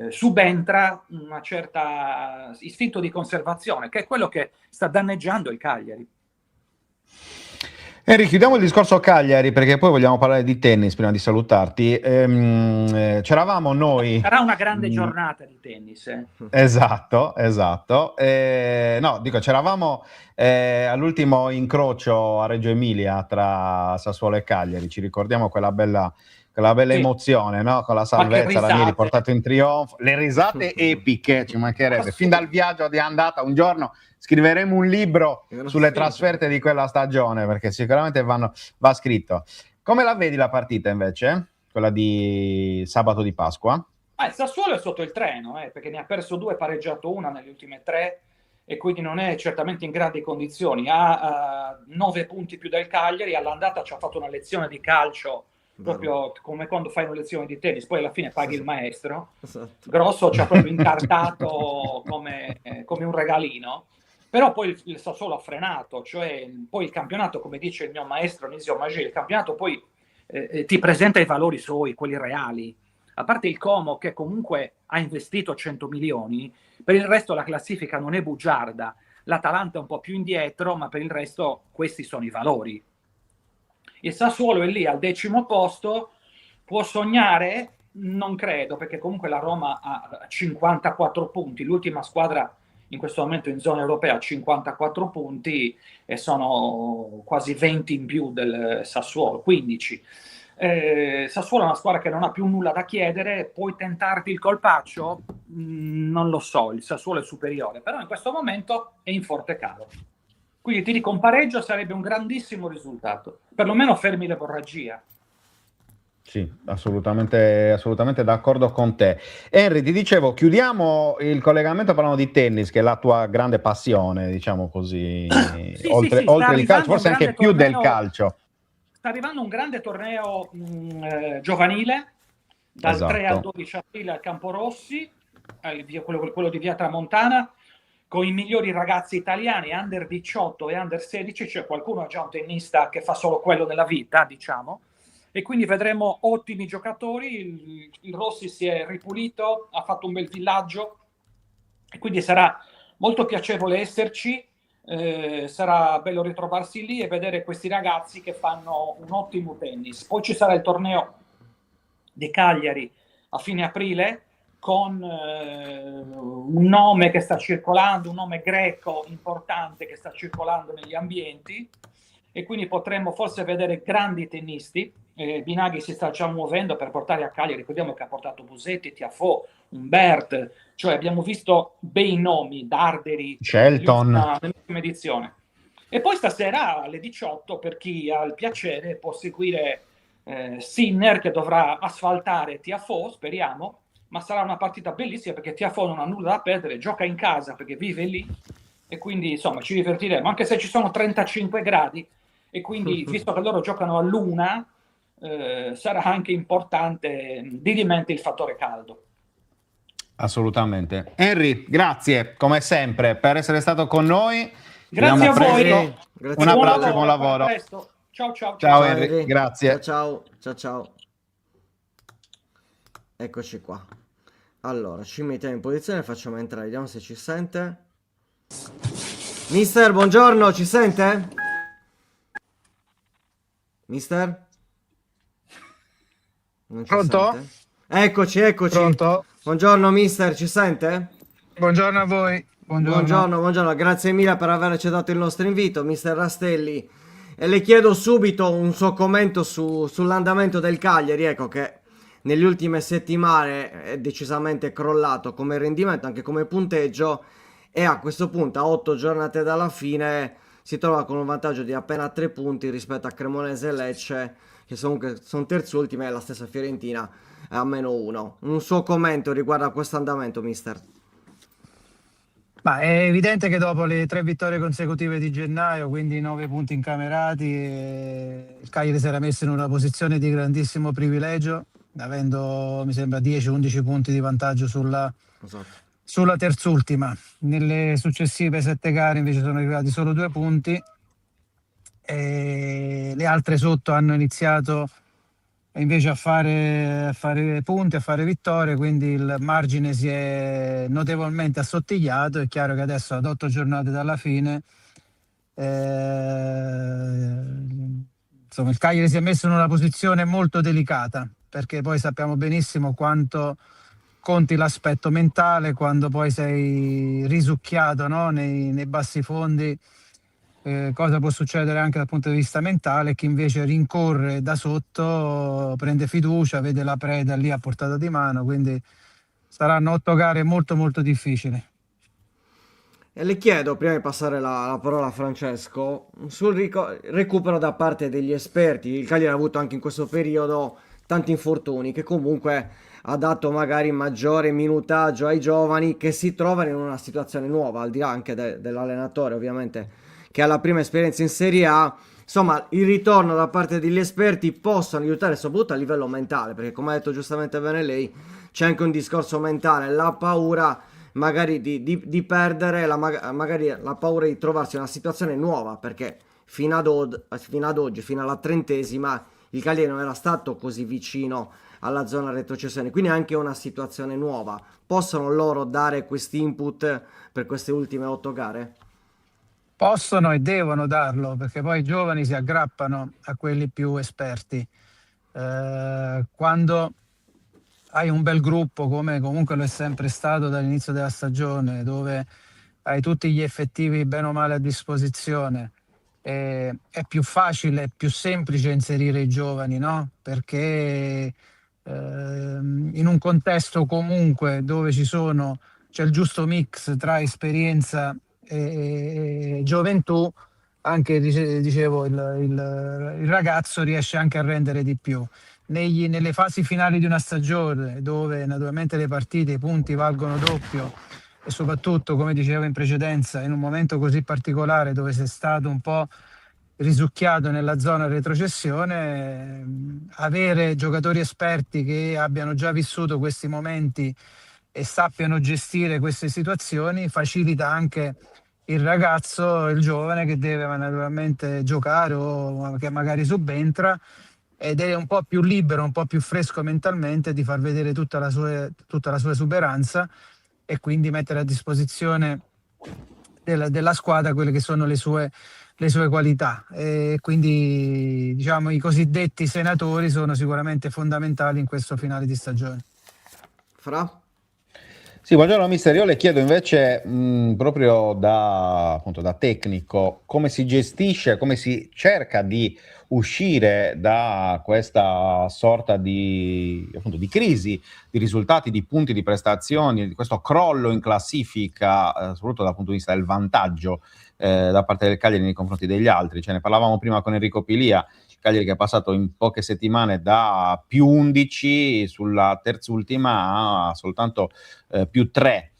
subentra una certa istinto di conservazione, che è quello che sta danneggiando il Cagliari. Enrico, chiudiamo il discorso Cagliari, perché poi vogliamo parlare di tennis prima di salutarti. C'eravamo noi... Sarà una grande giornata di tennis. Esatto. No, dico, c'eravamo all'ultimo incrocio a Reggio Emilia tra Sassuolo e Cagliari, ci ricordiamo quella bella Sì. emozione, no? Con la salvezza, Ranieri portato in trionfo, le risate epiche, ci mancherebbe. Fin dal viaggio di andata, un giorno scriveremo un libro sulle trasferte di quella stagione, perché sicuramente va scritto. Come la vedi la partita invece? Quella di sabato di Pasqua? Il Sassuolo è sotto il treno, perché ne ha perso 2, pareggiato una nelle ultime 3, e quindi non è certamente in grandi condizioni. Ha 9 punti più del Cagliari, all'andata ci ha fatto una lezione di calcio, proprio come quando fai una lezione di tennis, poi alla fine paghi il maestro. Esatto. Grosso ci ha proprio incartato come un regalino. Però poi il Sassuolo ha frenato, cioè poi il campionato, come dice il mio maestro Nisio Maggi, il campionato poi ti presenta i valori suoi, quelli reali. A parte il Como, che comunque ha investito 100 milioni, per il resto la classifica non è bugiarda. L'Atalanta è un po' più indietro, ma per il resto questi sono i valori. Il Sassuolo è lì al 10° posto, può sognare? Non credo, perché comunque la Roma ha 54 punti, l'ultima squadra in questo momento in zona europea ha 54 punti e sono quasi 20 in più del Sassuolo, 15. Sassuolo è una squadra che non ha più nulla da chiedere, puoi tentarti il colpaccio? Non lo so, il Sassuolo è superiore, però in questo momento è in forte calo. Quindi ti dico, un pareggio sarebbe un grandissimo risultato, perlomeno fermi l'emorragia. Sì, assolutamente d'accordo con te. Henry, ti dicevo, chiudiamo il collegamento parlando di tennis, che è la tua grande passione, diciamo così, oltre il calcio, forse anche più del calcio. Sta arrivando un grande torneo giovanile, dal 3 al 12 aprile al Campo Rossi, quello di Via Tramontana, con i migliori ragazzi italiani, under 18 e under 16, cioè qualcuno è già un tennista che fa solo quello nella vita, diciamo, e quindi vedremo ottimi giocatori. Il Rossi si è ripulito, ha fatto un bel villaggio, e quindi sarà molto piacevole esserci. Sarà bello ritrovarsi lì e vedere questi ragazzi che fanno un ottimo tennis. Poi ci sarà il torneo di Cagliari a fine aprile con un nome che sta circolando, un nome greco importante che sta circolando negli ambienti, e quindi potremmo forse vedere grandi tennisti. Binaghi si sta già muovendo per portare a Cagliari, ricordiamo che ha portato Musetti, Tiafoe, Humbert, cioè abbiamo visto bei nomi, Darderi, Shelton, nell'ultima edizione. E poi stasera alle 18, per chi ha il piacere, può seguire Sinner, che dovrà asfaltare Tiafoe, speriamo, ma sarà una partita bellissima perché Tiafoe non ha nulla da perdere, gioca in casa perché vive lì, e quindi insomma ci divertiremo, anche se ci sono 35 gradi, e quindi visto che loro giocano all'una, sarà anche importante di mente il fattore caldo. assolutamente. Henry, grazie come sempre per essere stato con noi. Grazie a voi. Grazie. Un abbraccio e buon lavoro. A presto. Ciao ciao. Ciao Henry, grazie. Ciao. Eccoci qua. Allora, ci mettiamo in posizione, facciamo entrare, vediamo se ci sente. Mister, buongiorno, ci sente? Mister? Non ci Pronto? sente? Eccoci. Pronto? Buongiorno mister, ci sente? Buongiorno a voi. Buongiorno, grazie mille per aver accettato il nostro invito, mister Rastelli. E le chiedo subito un suo commento sull'andamento del Cagliari, ecco, che nelle ultime settimane è decisamente crollato come rendimento, anche come punteggio, e a questo punto, a 8 giornate dalla fine, si trova con un vantaggio di appena 3 punti rispetto a Cremonese e Lecce, che sono terzultime, e la stessa Fiorentina a -1. Un suo commento riguardo a questo andamento, mister? Ma è evidente che dopo le 3 vittorie consecutive di gennaio, quindi 9 punti incamerati, il Cagliari si era messo in una posizione di grandissimo privilegio, avendo, mi sembra, 10-11 punti di vantaggio sulla terzultima. Nelle successive 7 gare invece sono arrivati solo 2 punti, e le altre sotto hanno iniziato invece a fare punti, a fare vittorie, quindi il margine si è notevolmente assottigliato. È chiaro che adesso, ad 8 giornate dalla fine, insomma, il Cagliari si è messo in una posizione molto delicata, perché poi sappiamo benissimo quanto conti l'aspetto mentale quando poi sei risucchiato, no? nei bassi fondi. Cosa può succedere anche dal punto di vista mentale. Chi invece rincorre da sotto prende fiducia, vede la preda lì a portata di mano, quindi saranno 8 gare molto molto difficili. E le chiedo, prima di passare la parola a Francesco, sul recupero da parte degli esperti. Il Cagliari ha avuto anche in questo periodo tanti infortuni, che comunque ha dato magari maggiore minutaggio ai giovani che si trovano in una situazione nuova, al di là anche dell'allenatore ovviamente, che ha la prima esperienza in Serie A. Insomma, il ritorno da parte degli esperti possono aiutare soprattutto a livello mentale, perché come ha detto giustamente bene lei, c'è anche un discorso mentale, la paura magari di perdere, magari la paura di trovarsi in una situazione nuova, perché fino ad oggi, fino alla 30ª, il Cagliari non era stato così vicino alla zona retrocessione, quindi anche una situazione nuova. Possono loro dare questi input per queste ultime 8 gare? Possono e devono darlo, perché poi i giovani si aggrappano a quelli più esperti. Quando hai un bel gruppo, come comunque lo è sempre stato dall'inizio della stagione, dove hai tutti gli effettivi bene o male a disposizione, è più facile, è più semplice inserire i giovani, no? Perché in un contesto comunque dove c'è il giusto mix tra esperienza e gioventù, anche dicevo il ragazzo riesce anche a rendere di più. Nelle fasi finali di una stagione, dove naturalmente le partite, i punti valgono doppio, e soprattutto, come dicevo in precedenza, in un momento così particolare dove sei stato un po' risucchiato nella zona retrocessione, avere giocatori esperti che abbiano già vissuto questi momenti e sappiano gestire queste situazioni, facilita anche il ragazzo, il giovane che deve naturalmente giocare o che magari subentra, ed è un po' più libero, un po' più fresco mentalmente di far vedere tutta la sua esuberanza e quindi mettere a disposizione della squadra quelle che sono le sue qualità. E quindi diciamo i cosiddetti senatori sono sicuramente fondamentali in questo finale di stagione. Fra? Sì, buongiorno mister, io le chiedo invece proprio appunto, da tecnico come si gestisce, come si cerca di uscire da questa sorta appunto, di crisi, di risultati, di punti, di prestazioni, di questo crollo in classifica, soprattutto dal punto di vista del vantaggio da parte del Cagliari nei confronti degli altri. Ne parlavamo prima con Enrico Pilia, il Cagliari che è passato in poche settimane da più 11 sulla terzultima a soltanto più 3.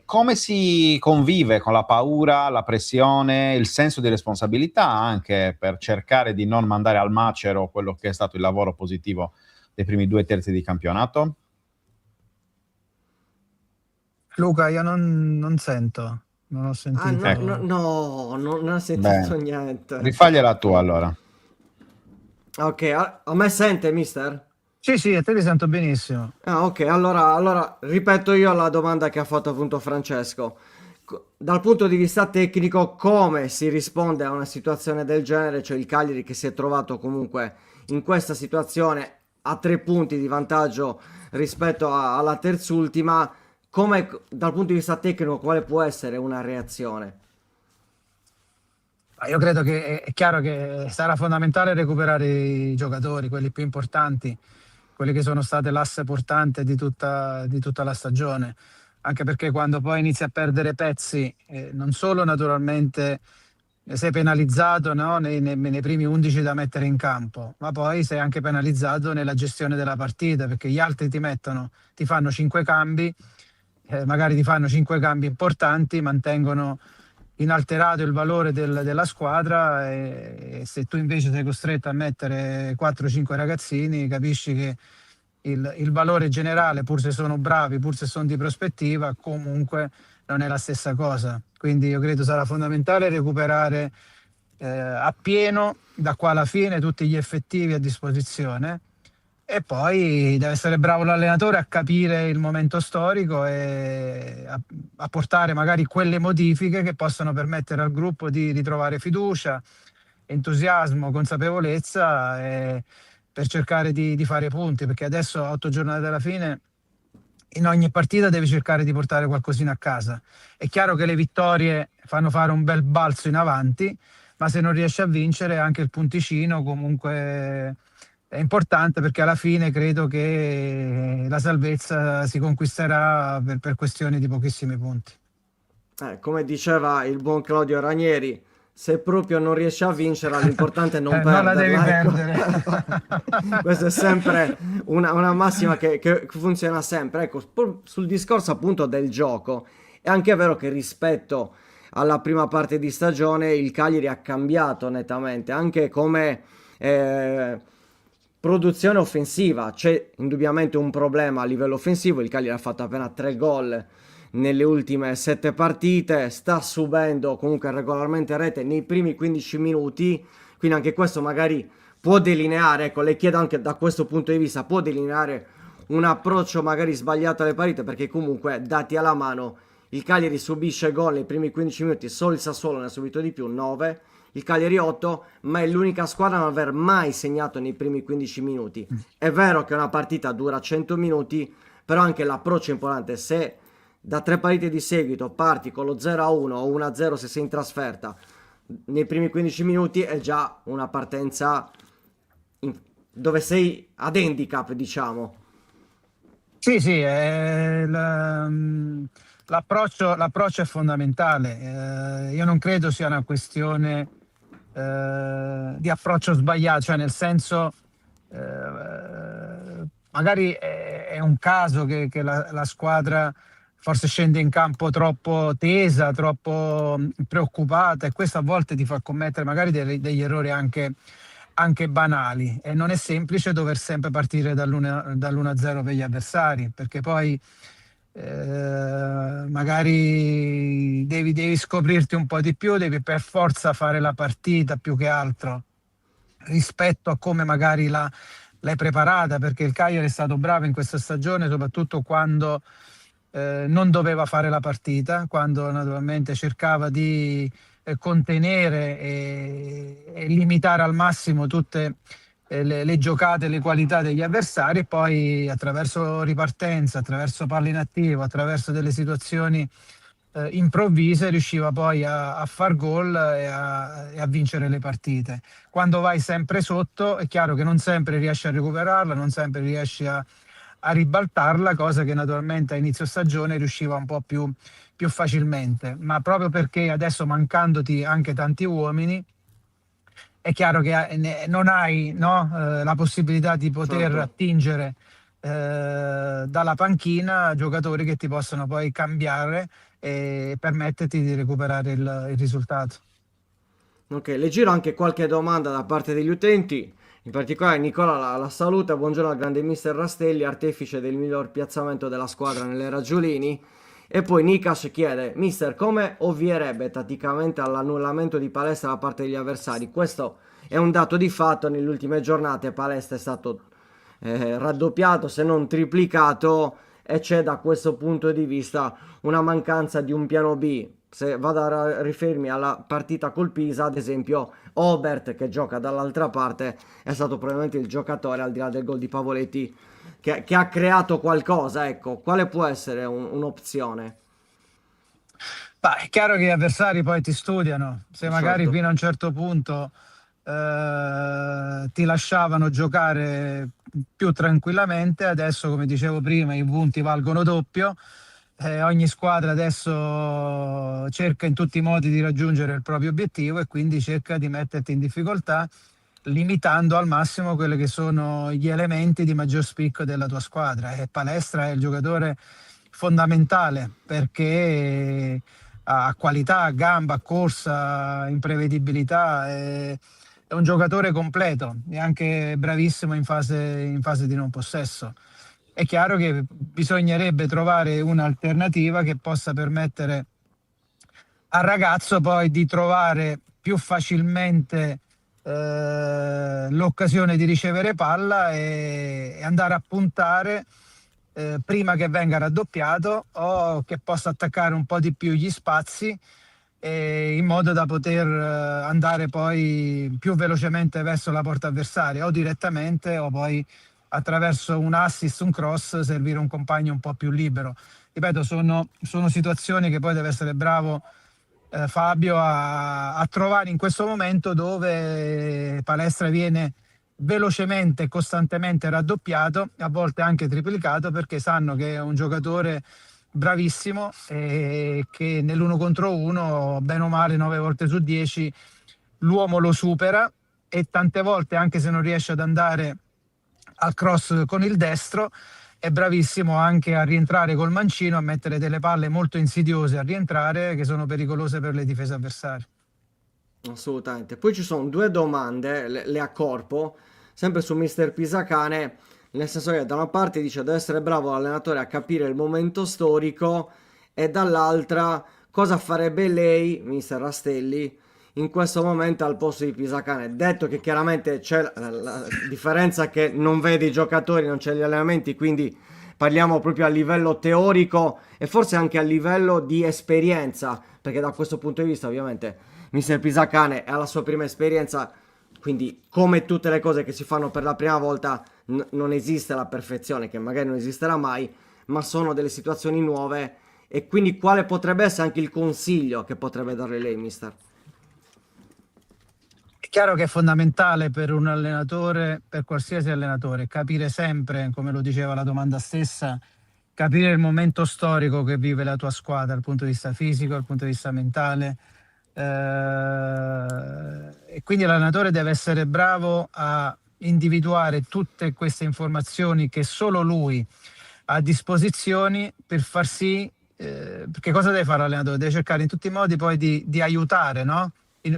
Come si convive con la paura, la pressione, il senso di responsabilità anche per cercare di non mandare al macero quello che è stato il lavoro positivo dei primi 2/3 di campionato? Luca, io non sento, non ho sentito. No, non ho sentito niente. Rifagliela tu allora. Ok, a me sente, mister? Sì, a te ti sento benissimo. Ok, allora ripeto io la domanda che ha fatto appunto Francesco. Dal punto di vista tecnico, come si risponde a una situazione del genere, cioè il Cagliari che si è trovato comunque in questa situazione a 3 punti di vantaggio rispetto alla terzultima, come dal punto di vista tecnico quale può essere una reazione? Io credo che è chiaro che sarà fondamentale recuperare i giocatori, quelli più importanti, quelli che sono state l'asse portante di tutta la stagione, anche perché quando poi inizi a perdere pezzi, non solo naturalmente sei penalizzato, no, nei primi 11 da mettere in campo, ma poi sei anche penalizzato nella gestione della partita, perché gli altri ti fanno 5 cambi, magari ti fanno 5 cambi importanti, mantengono inalterato il valore della squadra, e se tu invece sei costretto a mettere 4-5 ragazzini, capisci che il valore generale, pur se sono bravi, pur se sono di prospettiva, comunque non è la stessa cosa. Quindi io credo sarà fondamentale recuperare appieno da qua alla fine tutti gli effettivi a disposizione, e poi deve essere bravo l'allenatore a capire il momento storico e a portare magari quelle modifiche che possono permettere al gruppo di ritrovare fiducia, entusiasmo, consapevolezza, per cercare di fare punti, perché adesso a 8 giornate dalla fine in ogni partita devi cercare di portare qualcosina a casa. È chiaro che le vittorie fanno fare un bel balzo in avanti, ma se non riesci a vincere anche il punticino comunque è importante, perché alla fine credo che la salvezza si conquisterà per questioni di pochissimi punti. Come diceva il buon Claudio Ranieri, se proprio non riesci a vincere, l'importante è non Non la perderla. devi Ecco. perdere. Questa è sempre una massima che funziona sempre. Ecco, sul discorso appunto del gioco, è anche vero che rispetto alla prima parte di stagione il Cagliari ha cambiato nettamente, anche come produzione offensiva. C'è indubbiamente un problema a livello offensivo, il Cagliari ha fatto appena 3 gol nelle ultime 7 partite, sta subendo comunque regolarmente rete nei primi 15 minuti, quindi anche questo magari può delineare, ecco, le chiedo anche da questo punto di vista, può delineare un approccio magari sbagliato alle partite, perché comunque dati alla mano il Cagliari subisce gol nei primi 15 minuti, solo il Sassuolo ne ha subito di più, 9, il Cagliari 8, ma è l'unica squadra a non aver mai segnato nei primi 15 minuti. È vero che una partita dura 100 minuti, però anche l'approccio è importante. Se da 3 partite di seguito parti con lo 0-1 o 1-0 se sei in trasferta nei primi 15 minuti, è già una partenza dove sei ad handicap, diciamo. Sì, l'approccio è fondamentale. Io non credo sia una questione di approccio sbagliato, cioè nel senso, magari è un caso che la squadra forse scende in campo troppo tesa, troppo preoccupata, e questo a volte ti fa commettere magari degli errori anche anche banali, e non è semplice dover sempre partire dall'1-0 per gli avversari, perché poi magari devi scoprirti un po' di più, devi per forza fare la partita più che altro rispetto a come magari l'hai preparata, perché il Cagliari è stato bravo in questa stagione, soprattutto quando non doveva fare la partita, quando naturalmente cercava di contenere e limitare al massimo tutte le giocate, le qualità degli avversari, e poi attraverso ripartenza, attraverso palle in attivo, attraverso delle situazioni improvvise riusciva poi a far gol e a vincere le partite. Quando vai sempre sotto è chiaro che non sempre riesci a recuperarla, non sempre riesci a ribaltarla, cosa che naturalmente a inizio stagione riusciva un po' più facilmente, ma proprio perché adesso, mancandoti anche tanti uomini, è chiaro che non hai, no, la possibilità di poter Certo. attingere dalla panchina giocatori che ti possono poi cambiare e permetterti di recuperare il risultato. Ok, le giro anche qualche domanda da parte degli utenti. In particolare Nicola la saluta, buongiorno al grande mister Rastelli, artefice del miglior piazzamento della squadra nell'era Giulini. E poi Nikas chiede, mister, come ovvierebbe tatticamente all'annullamento di Palestra da parte degli avversari? Questo è un dato di fatto, nelle ultime giornate Palestra è stato raddoppiato, se non triplicato, e c'è da questo punto di vista una mancanza di un piano B. Se vado a riferirmi alla partita col Pisa, ad esempio, Obert, che gioca dall'altra parte, è stato probabilmente il giocatore, al di là del gol di Pavoletti, che ha creato qualcosa. Ecco, quale può essere un'opzione? Bah, è chiaro che gli avversari poi ti studiano, se magari Certo. fino a un certo punto ti lasciavano giocare più tranquillamente, adesso, come dicevo prima, i punti valgono doppio. Ogni squadra adesso cerca in tutti i modi di raggiungere il proprio obiettivo e quindi cerca di metterti in difficoltà, limitando al massimo quelli che sono gli elementi di maggior spicco della tua squadra. E Palestra è il giocatore fondamentale, perché ha qualità, gamba, corsa, imprevedibilità, è un giocatore completo e anche bravissimo in fase di non possesso. È chiaro che bisognerebbe trovare un'alternativa che possa permettere al ragazzo poi di trovare più facilmente l'occasione di ricevere palla e andare a puntare prima che venga raddoppiato, o che possa attaccare un po' di più gli spazi, in modo da poter andare poi più velocemente verso la porta avversaria, o direttamente o poi attraverso un assist, un cross, servire un compagno un po' più libero. Ripeto, sono situazioni che poi deve essere bravo Fabio a trovare in questo momento, dove Palestra viene velocemente e costantemente raddoppiato, a volte anche triplicato, perché sanno che è un giocatore bravissimo e che nell'uno contro uno, bene o male, 9 volte su 10 l'uomo lo supera, e tante volte, anche se non riesce ad andare al cross con il destro, è bravissimo anche a rientrare col mancino, a mettere delle palle molto insidiose a rientrare, che sono pericolose per le difese avversarie. Assolutamente. Poi ci sono due domande, le accorpo, sempre su Mister Pisacane, nel senso che da una parte dice deve essere bravo l'allenatore a capire il momento storico, e dall'altra cosa farebbe lei, Mister Rastelli, in questo momento al posto di Pisacane. Detto che chiaramente c'è la differenza che non vede i giocatori, non c'è gli allenamenti, quindi parliamo proprio a livello teorico e forse anche a livello di esperienza, perché da questo punto di vista ovviamente Mister Pisacane ha la sua prima esperienza, quindi come tutte le cose che si fanno per la prima volta non esiste la perfezione, che magari non esisterà mai, ma sono delle situazioni nuove. E quindi quale potrebbe essere anche il consiglio che potrebbe dare lei, mister? È chiaro che è fondamentale per un allenatore, per qualsiasi allenatore, capire sempre, come lo diceva la domanda stessa, capire il momento storico che vive la tua squadra dal punto di vista fisico, dal punto di vista mentale. E quindi l'allenatore deve essere bravo a individuare tutte queste informazioni che solo lui ha a disposizione, per far sì, perché cosa deve fare l'allenatore? Deve cercare in tutti i modi poi di aiutare, no?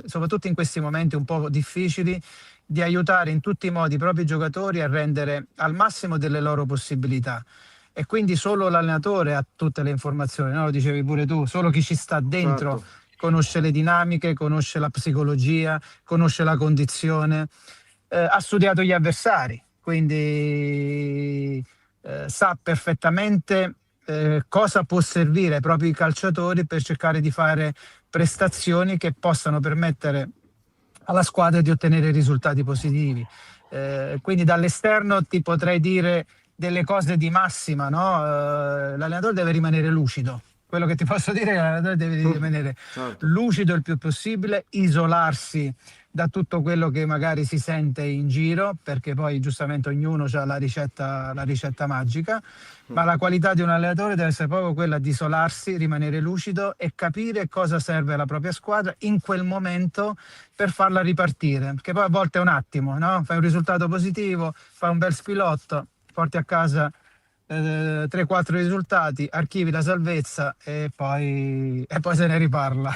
Soprattutto in questi momenti un po' difficili, di aiutare in tutti i modi i propri giocatori a rendere al massimo delle loro possibilità. E quindi solo l'allenatore ha tutte le informazioni, no? Lo dicevi pure tu, solo chi ci sta dentro Certo. conosce le dinamiche, conosce la psicologia, conosce la condizione, ha studiato gli avversari, quindi sa perfettamente cosa può servire ai propri calciatori per cercare di fare prestazioni che possano permettere alla squadra di ottenere risultati positivi. Quindi dall'esterno ti potrei dire delle cose di massima, no? L'allenatore deve rimanere lucido. Quello che ti posso dire è che l'allenatore deve rimanere Certo. lucido il più possibile, isolarsi da tutto quello che magari si sente in giro, perché poi giustamente ognuno ha la ricetta magica, ma la qualità di un allenatore deve essere proprio quella di isolarsi, rimanere lucido e capire cosa serve alla propria squadra in quel momento per farla ripartire, perché poi a volte è un attimo, no? Fai un risultato positivo, fai un bel spilotto, porti a casa 3-4 risultati, archivi la salvezza e poi se ne riparla.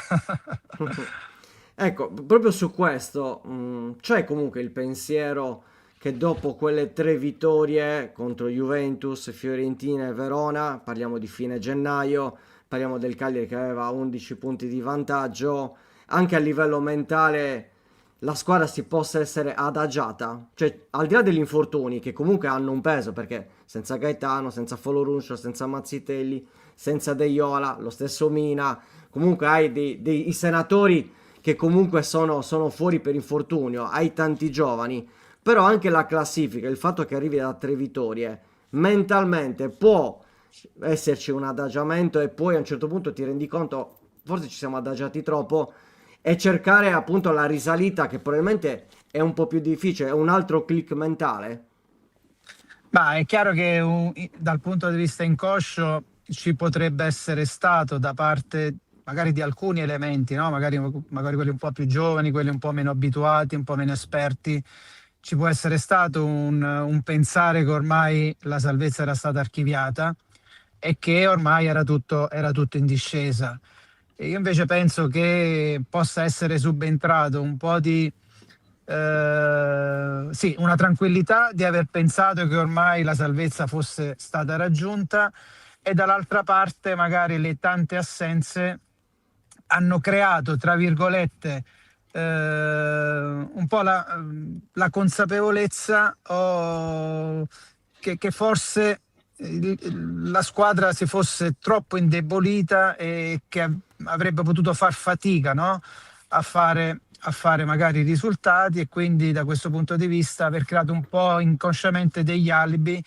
Ecco, proprio su questo, c'è comunque il pensiero che dopo quelle 3 vittorie contro Juventus, Fiorentina e Verona, parliamo di fine gennaio, parliamo del Cagliari che aveva 11 punti di vantaggio, anche a livello mentale la squadra si possa essere adagiata, cioè al di là degli infortuni che comunque hanno un peso, perché senza Gaetano, senza Foloruncio, senza Mazzitelli, senza De Iola, lo stesso Mina, comunque hai dei senatori che comunque sono fuori per infortunio, hai tanti giovani, però anche la classifica, il fatto che arrivi da 3 vittorie, mentalmente può esserci un adagiamento e poi a un certo punto ti rendi conto, forse ci siamo adagiati troppo, e cercare appunto la risalita che probabilmente è un po' più difficile, è un altro click mentale. Ma è chiaro che dal punto di vista inconscio ci potrebbe essere stato da parte magari di alcuni elementi, no? Magari quelli un po' più giovani, quelli un po' meno abituati, un po' meno esperti. Ci può essere stato un pensare che ormai la salvezza era stata archiviata e che ormai era tutto in discesa. E io invece penso che possa essere subentrato un po' di sì, una tranquillità di aver pensato che ormai la salvezza fosse stata raggiunta e dall'altra parte magari le tante assenze hanno creato, tra virgolette, un po' la consapevolezza che forse la squadra si fosse troppo indebolita e che avrebbe potuto far fatica, no? a fare magari risultati e quindi da questo punto di vista aver creato un po' inconsciamente degli alibi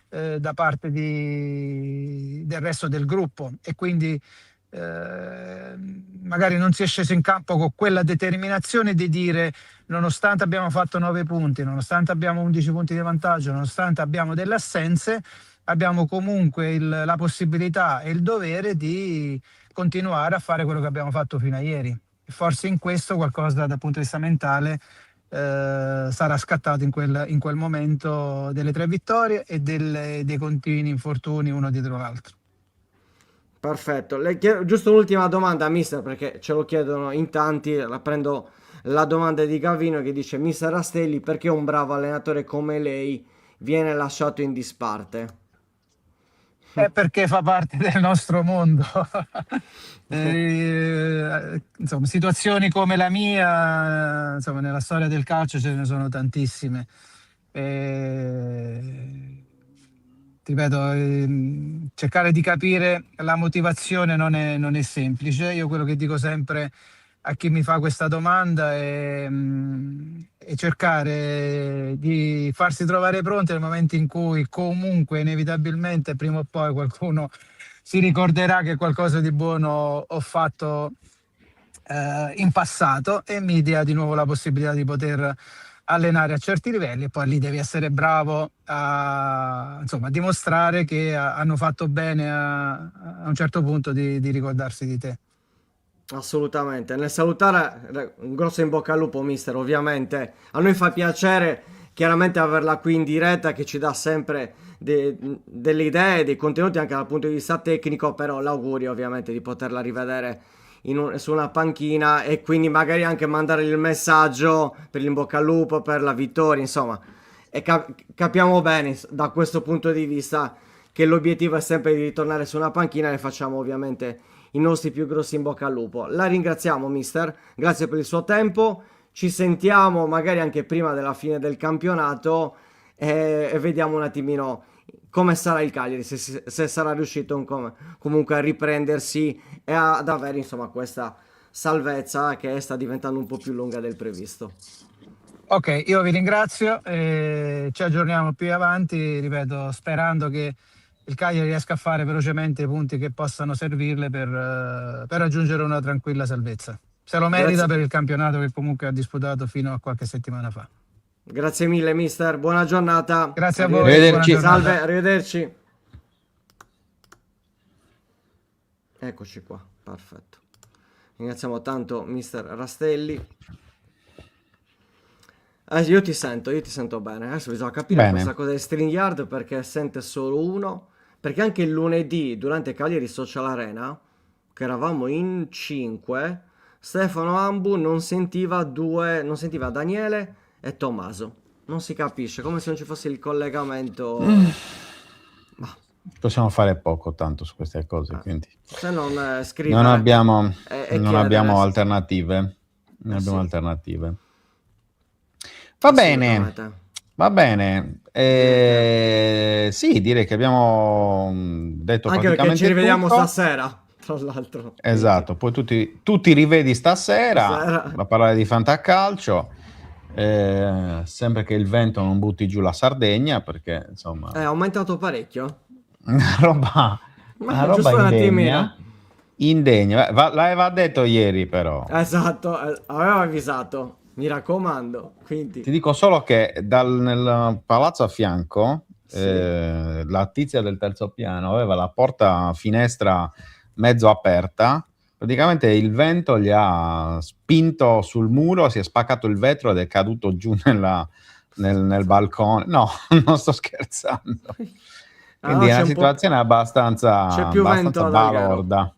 da parte del resto del gruppo e quindi magari non si è sceso in campo con quella determinazione di dire nonostante abbiamo fatto 9 punti, nonostante abbiamo 11 punti di vantaggio, nonostante abbiamo delle assenze, abbiamo comunque la possibilità e il dovere di continuare a fare quello che abbiamo fatto fino a ieri. Forse in questo qualcosa dal punto di vista mentale sarà scattato in quel momento delle 3 vittorie e dei continui infortuni uno dietro l'altro. Perfetto. Giusto un'ultima domanda, mister, perché ce lo chiedono in tanti. La prendo la domanda di Gavino che dice: Mister Rastelli, perché un bravo allenatore come lei viene lasciato in disparte? È perché fa parte del nostro mondo. Insomma, situazioni come la mia, insomma, nella storia del calcio ce ne sono tantissime. Ti ripeto, cercare di capire la motivazione non è semplice. Io quello che dico sempre a chi mi fa questa domanda è cercare di farsi trovare pronti nel momento in cui comunque inevitabilmente prima o poi qualcuno si ricorderà che qualcosa di buono ho fatto in passato e mi dia di nuovo la possibilità di poter allenare a certi livelli e poi lì devi essere bravo a dimostrare che hanno fatto bene a un certo punto di ricordarsi di te. Assolutamente. Nel salutare, un grosso in bocca al lupo, mister. Ovviamente a noi fa piacere chiaramente averla qui in diretta che ci dà sempre delle idee, dei contenuti anche dal punto di vista tecnico, però l'augurio ovviamente di poterla rivedere su una panchina, e quindi magari anche mandare il messaggio per l'in bocca al lupo, per la vittoria, insomma. E capiamo bene da questo punto di vista che l'obiettivo è sempre di ritornare su una panchina, e facciamo ovviamente i nostri più grossi in bocca al lupo. La ringraziamo, mister, grazie per il suo tempo, ci sentiamo magari anche prima della fine del campionato, e vediamo un attimino come sarà il Cagliari, se sarà riuscito comunque a riprendersi e ad avere insomma questa salvezza che sta diventando un po' più lunga del previsto. Ok, io vi ringrazio, ci aggiorniamo più avanti, ripeto, sperando che il Cagliari riesca a fare velocemente i punti che possano servirle per raggiungere una tranquilla salvezza. Se lo merita. Grazie. Per il campionato che comunque ha disputato fino a qualche settimana fa. Grazie mille, mister, buona giornata. Grazie a voi. Arrivederci. Salve, arrivederci. Eccoci qua, perfetto. Ringraziamo tanto mister Rastelli. Io ti sento bene. Adesso bisogna capire questa cosa di StreamYard, perché sente solo uno. Perché anche il lunedì, durante Cagliari Social Arena, che eravamo in 5, Stefano Ambu non sentiva Daniele e Tommaso. Non si capisce, come se non ci fosse il collegamento. Possiamo fare poco tanto su queste cose, quindi se non scrivere, non abbiamo alternative. Sì. Alternative. Va bene. Sì, direi che abbiamo detto anche praticamente perché ci rivediamo tutto. Stasera, tra l'altro. Esatto, poi tutti rivedi stasera a parlare di fantacalcio, sempre che il vento non butti giù la Sardegna, perché insomma è aumentato parecchio. una roba indegna. L'aveva detto ieri, però. Esatto, aveva avvisato, mi raccomando. Quindi Ti dico solo che nel palazzo a fianco, la tizia del terzo piano aveva la porta finestra mezzo aperta. Praticamente il vento gli ha spinto sul muro, si è spaccato il vetro ed è caduto giù nel balcone. No, non sto scherzando. Quindi è una situazione abbastanza balorda.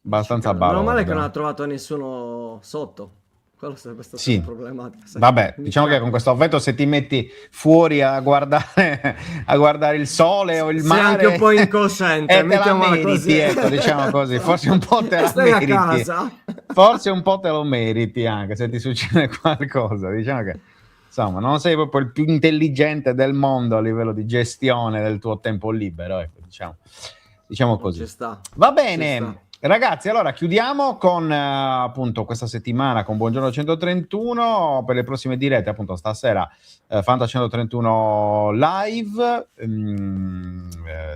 Abbastanza balorda. Meno male che non ha trovato nessuno sotto. Quello sarebbe stata una problematica. Vabbè, diciamo che con questo vento, se ti metti fuori a guardare il sole o il mare, sei anche un po' incosciente, te la meriti, ecco, diciamo così. Forse un po' te la meriti. A casa. Forse un po' te lo meriti, anche se ti succede qualcosa. Diciamo che insomma non sei proprio il più intelligente del mondo a livello di gestione del tuo tempo libero, ecco, diciamo così. Ci sta. Va bene. Ragazzi, allora chiudiamo con appunto questa settimana con Buongiorno 131. Per le prossime dirette, appunto stasera Fanta 131 live,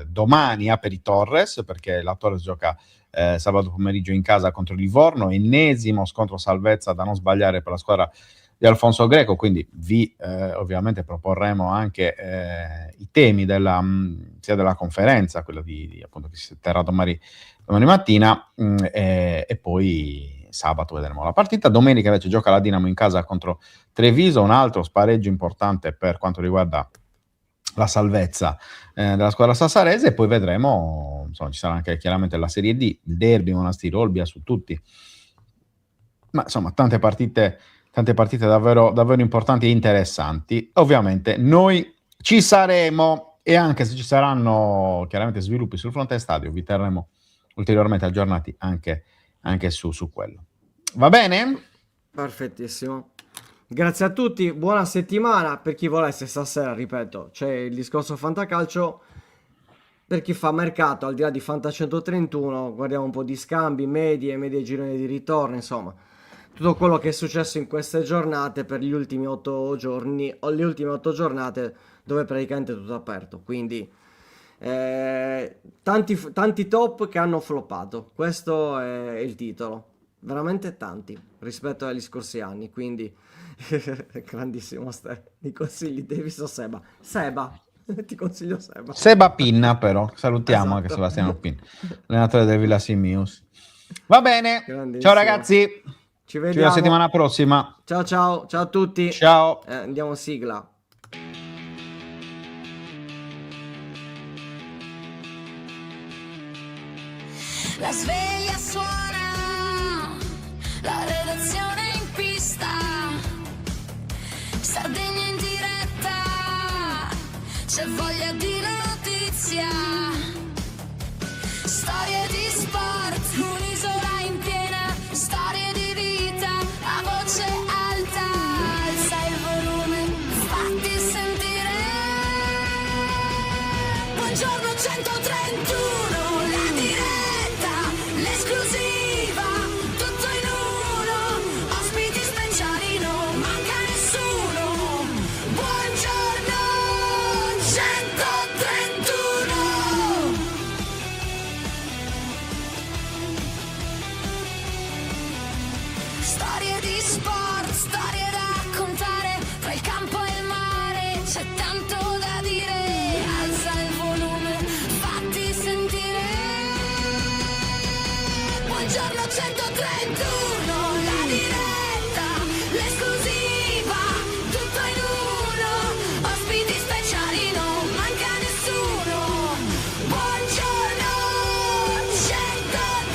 domani Aperi Torres, perché la Torres gioca sabato pomeriggio in casa contro Livorno, ennesimo scontro salvezza da non sbagliare per la squadra di Alfonso Greco, quindi vi ovviamente proporremo anche i temi sia della conferenza, quella di appunto che si terrà domani mattina, e poi sabato vedremo la partita. Domenica invece gioca la Dinamo in casa contro Treviso, un altro spareggio importante per quanto riguarda la salvezza della squadra sassarese, e poi vedremo, insomma, ci sarà anche chiaramente la Serie D, il derby Monastir Olbia su tutti, ma insomma tante partite davvero, davvero importanti e interessanti. Ovviamente noi ci saremo, e anche se ci saranno chiaramente sviluppi sul fronte stadio vi terremo ulteriormente aggiornati anche su quello. Va bene? Perfettissimo. Grazie a tutti, buona settimana. Per chi volesse stasera, ripeto, c'è il discorso fantacalcio. Per chi fa mercato, al di là di Fanta 131, guardiamo un po' di scambi, medie gironi di ritorno, insomma tutto quello che è successo in queste giornate per gli ultimi 8 giorni o le ultime 8 giornate, dove praticamente è tutto aperto. Quindi tanti top che hanno floppato, questo è il titolo, veramente tanti rispetto agli scorsi anni. Quindi grandissimo i consigli Davis o Seba ti consiglio Seba Pinna, però salutiamo anche Sebastiano Pinna, allenatore del Villa Simius. Va bene, ciao ragazzi, ci vediamo la settimana prossima. Ciao a tutti, ciao. Andiamo sigla. La sveglia suona la redazione in pista, Sardegna in diretta, c'è voglia di notizia, storie di sport, un'isola in piena, storie di vita, a voce alta, alza il volume, fatti sentire. Buongiorno 131, la diretta, l'esclusiva, tutto in uno, ospiti speciali, non manca nessuno. Buongiorno 131. Storie di sport, storie da raccontare, tra il campo e il mare c'è tanto da dire. Alza il volume, fatti sentire. Buongiorno 131, la diretta, l'esclusiva, tutto in uno, ospiti speciali, non manca nessuno. Buongiorno 131.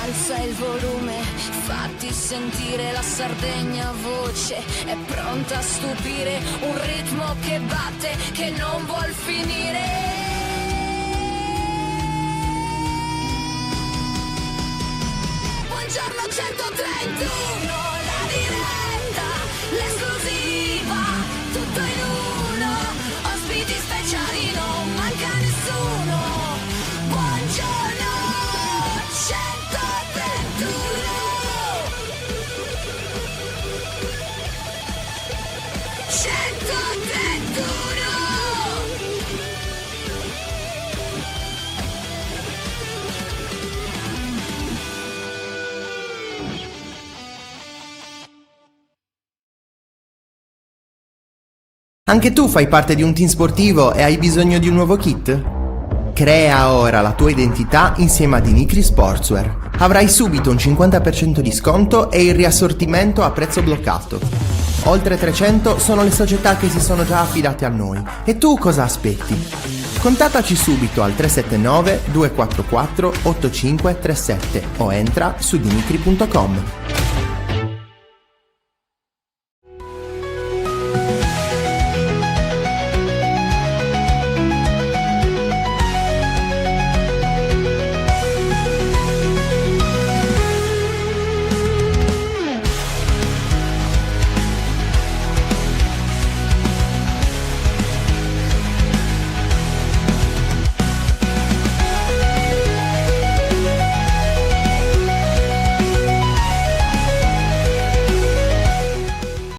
Alza il volume, fatti sentire, la Sardegna voce è pronta a stupire, un ritmo che batte, che non vuol finire. Buongiorno 131, la diretta, l'esclusiva, tutto in uno, ospiti speciali, non manca nessuno. Buongiorno 131. 131. Anche tu fai parte di un team sportivo e hai bisogno di un nuovo kit? Crea ora la tua identità insieme ad Inicri Sportswear. Avrai subito un 50% di sconto e il riassortimento a prezzo bloccato. Oltre 300 sono le società che si sono già affidate a noi. E tu cosa aspetti? Contattaci subito al 379 244 8537 o entra su dinicri.com.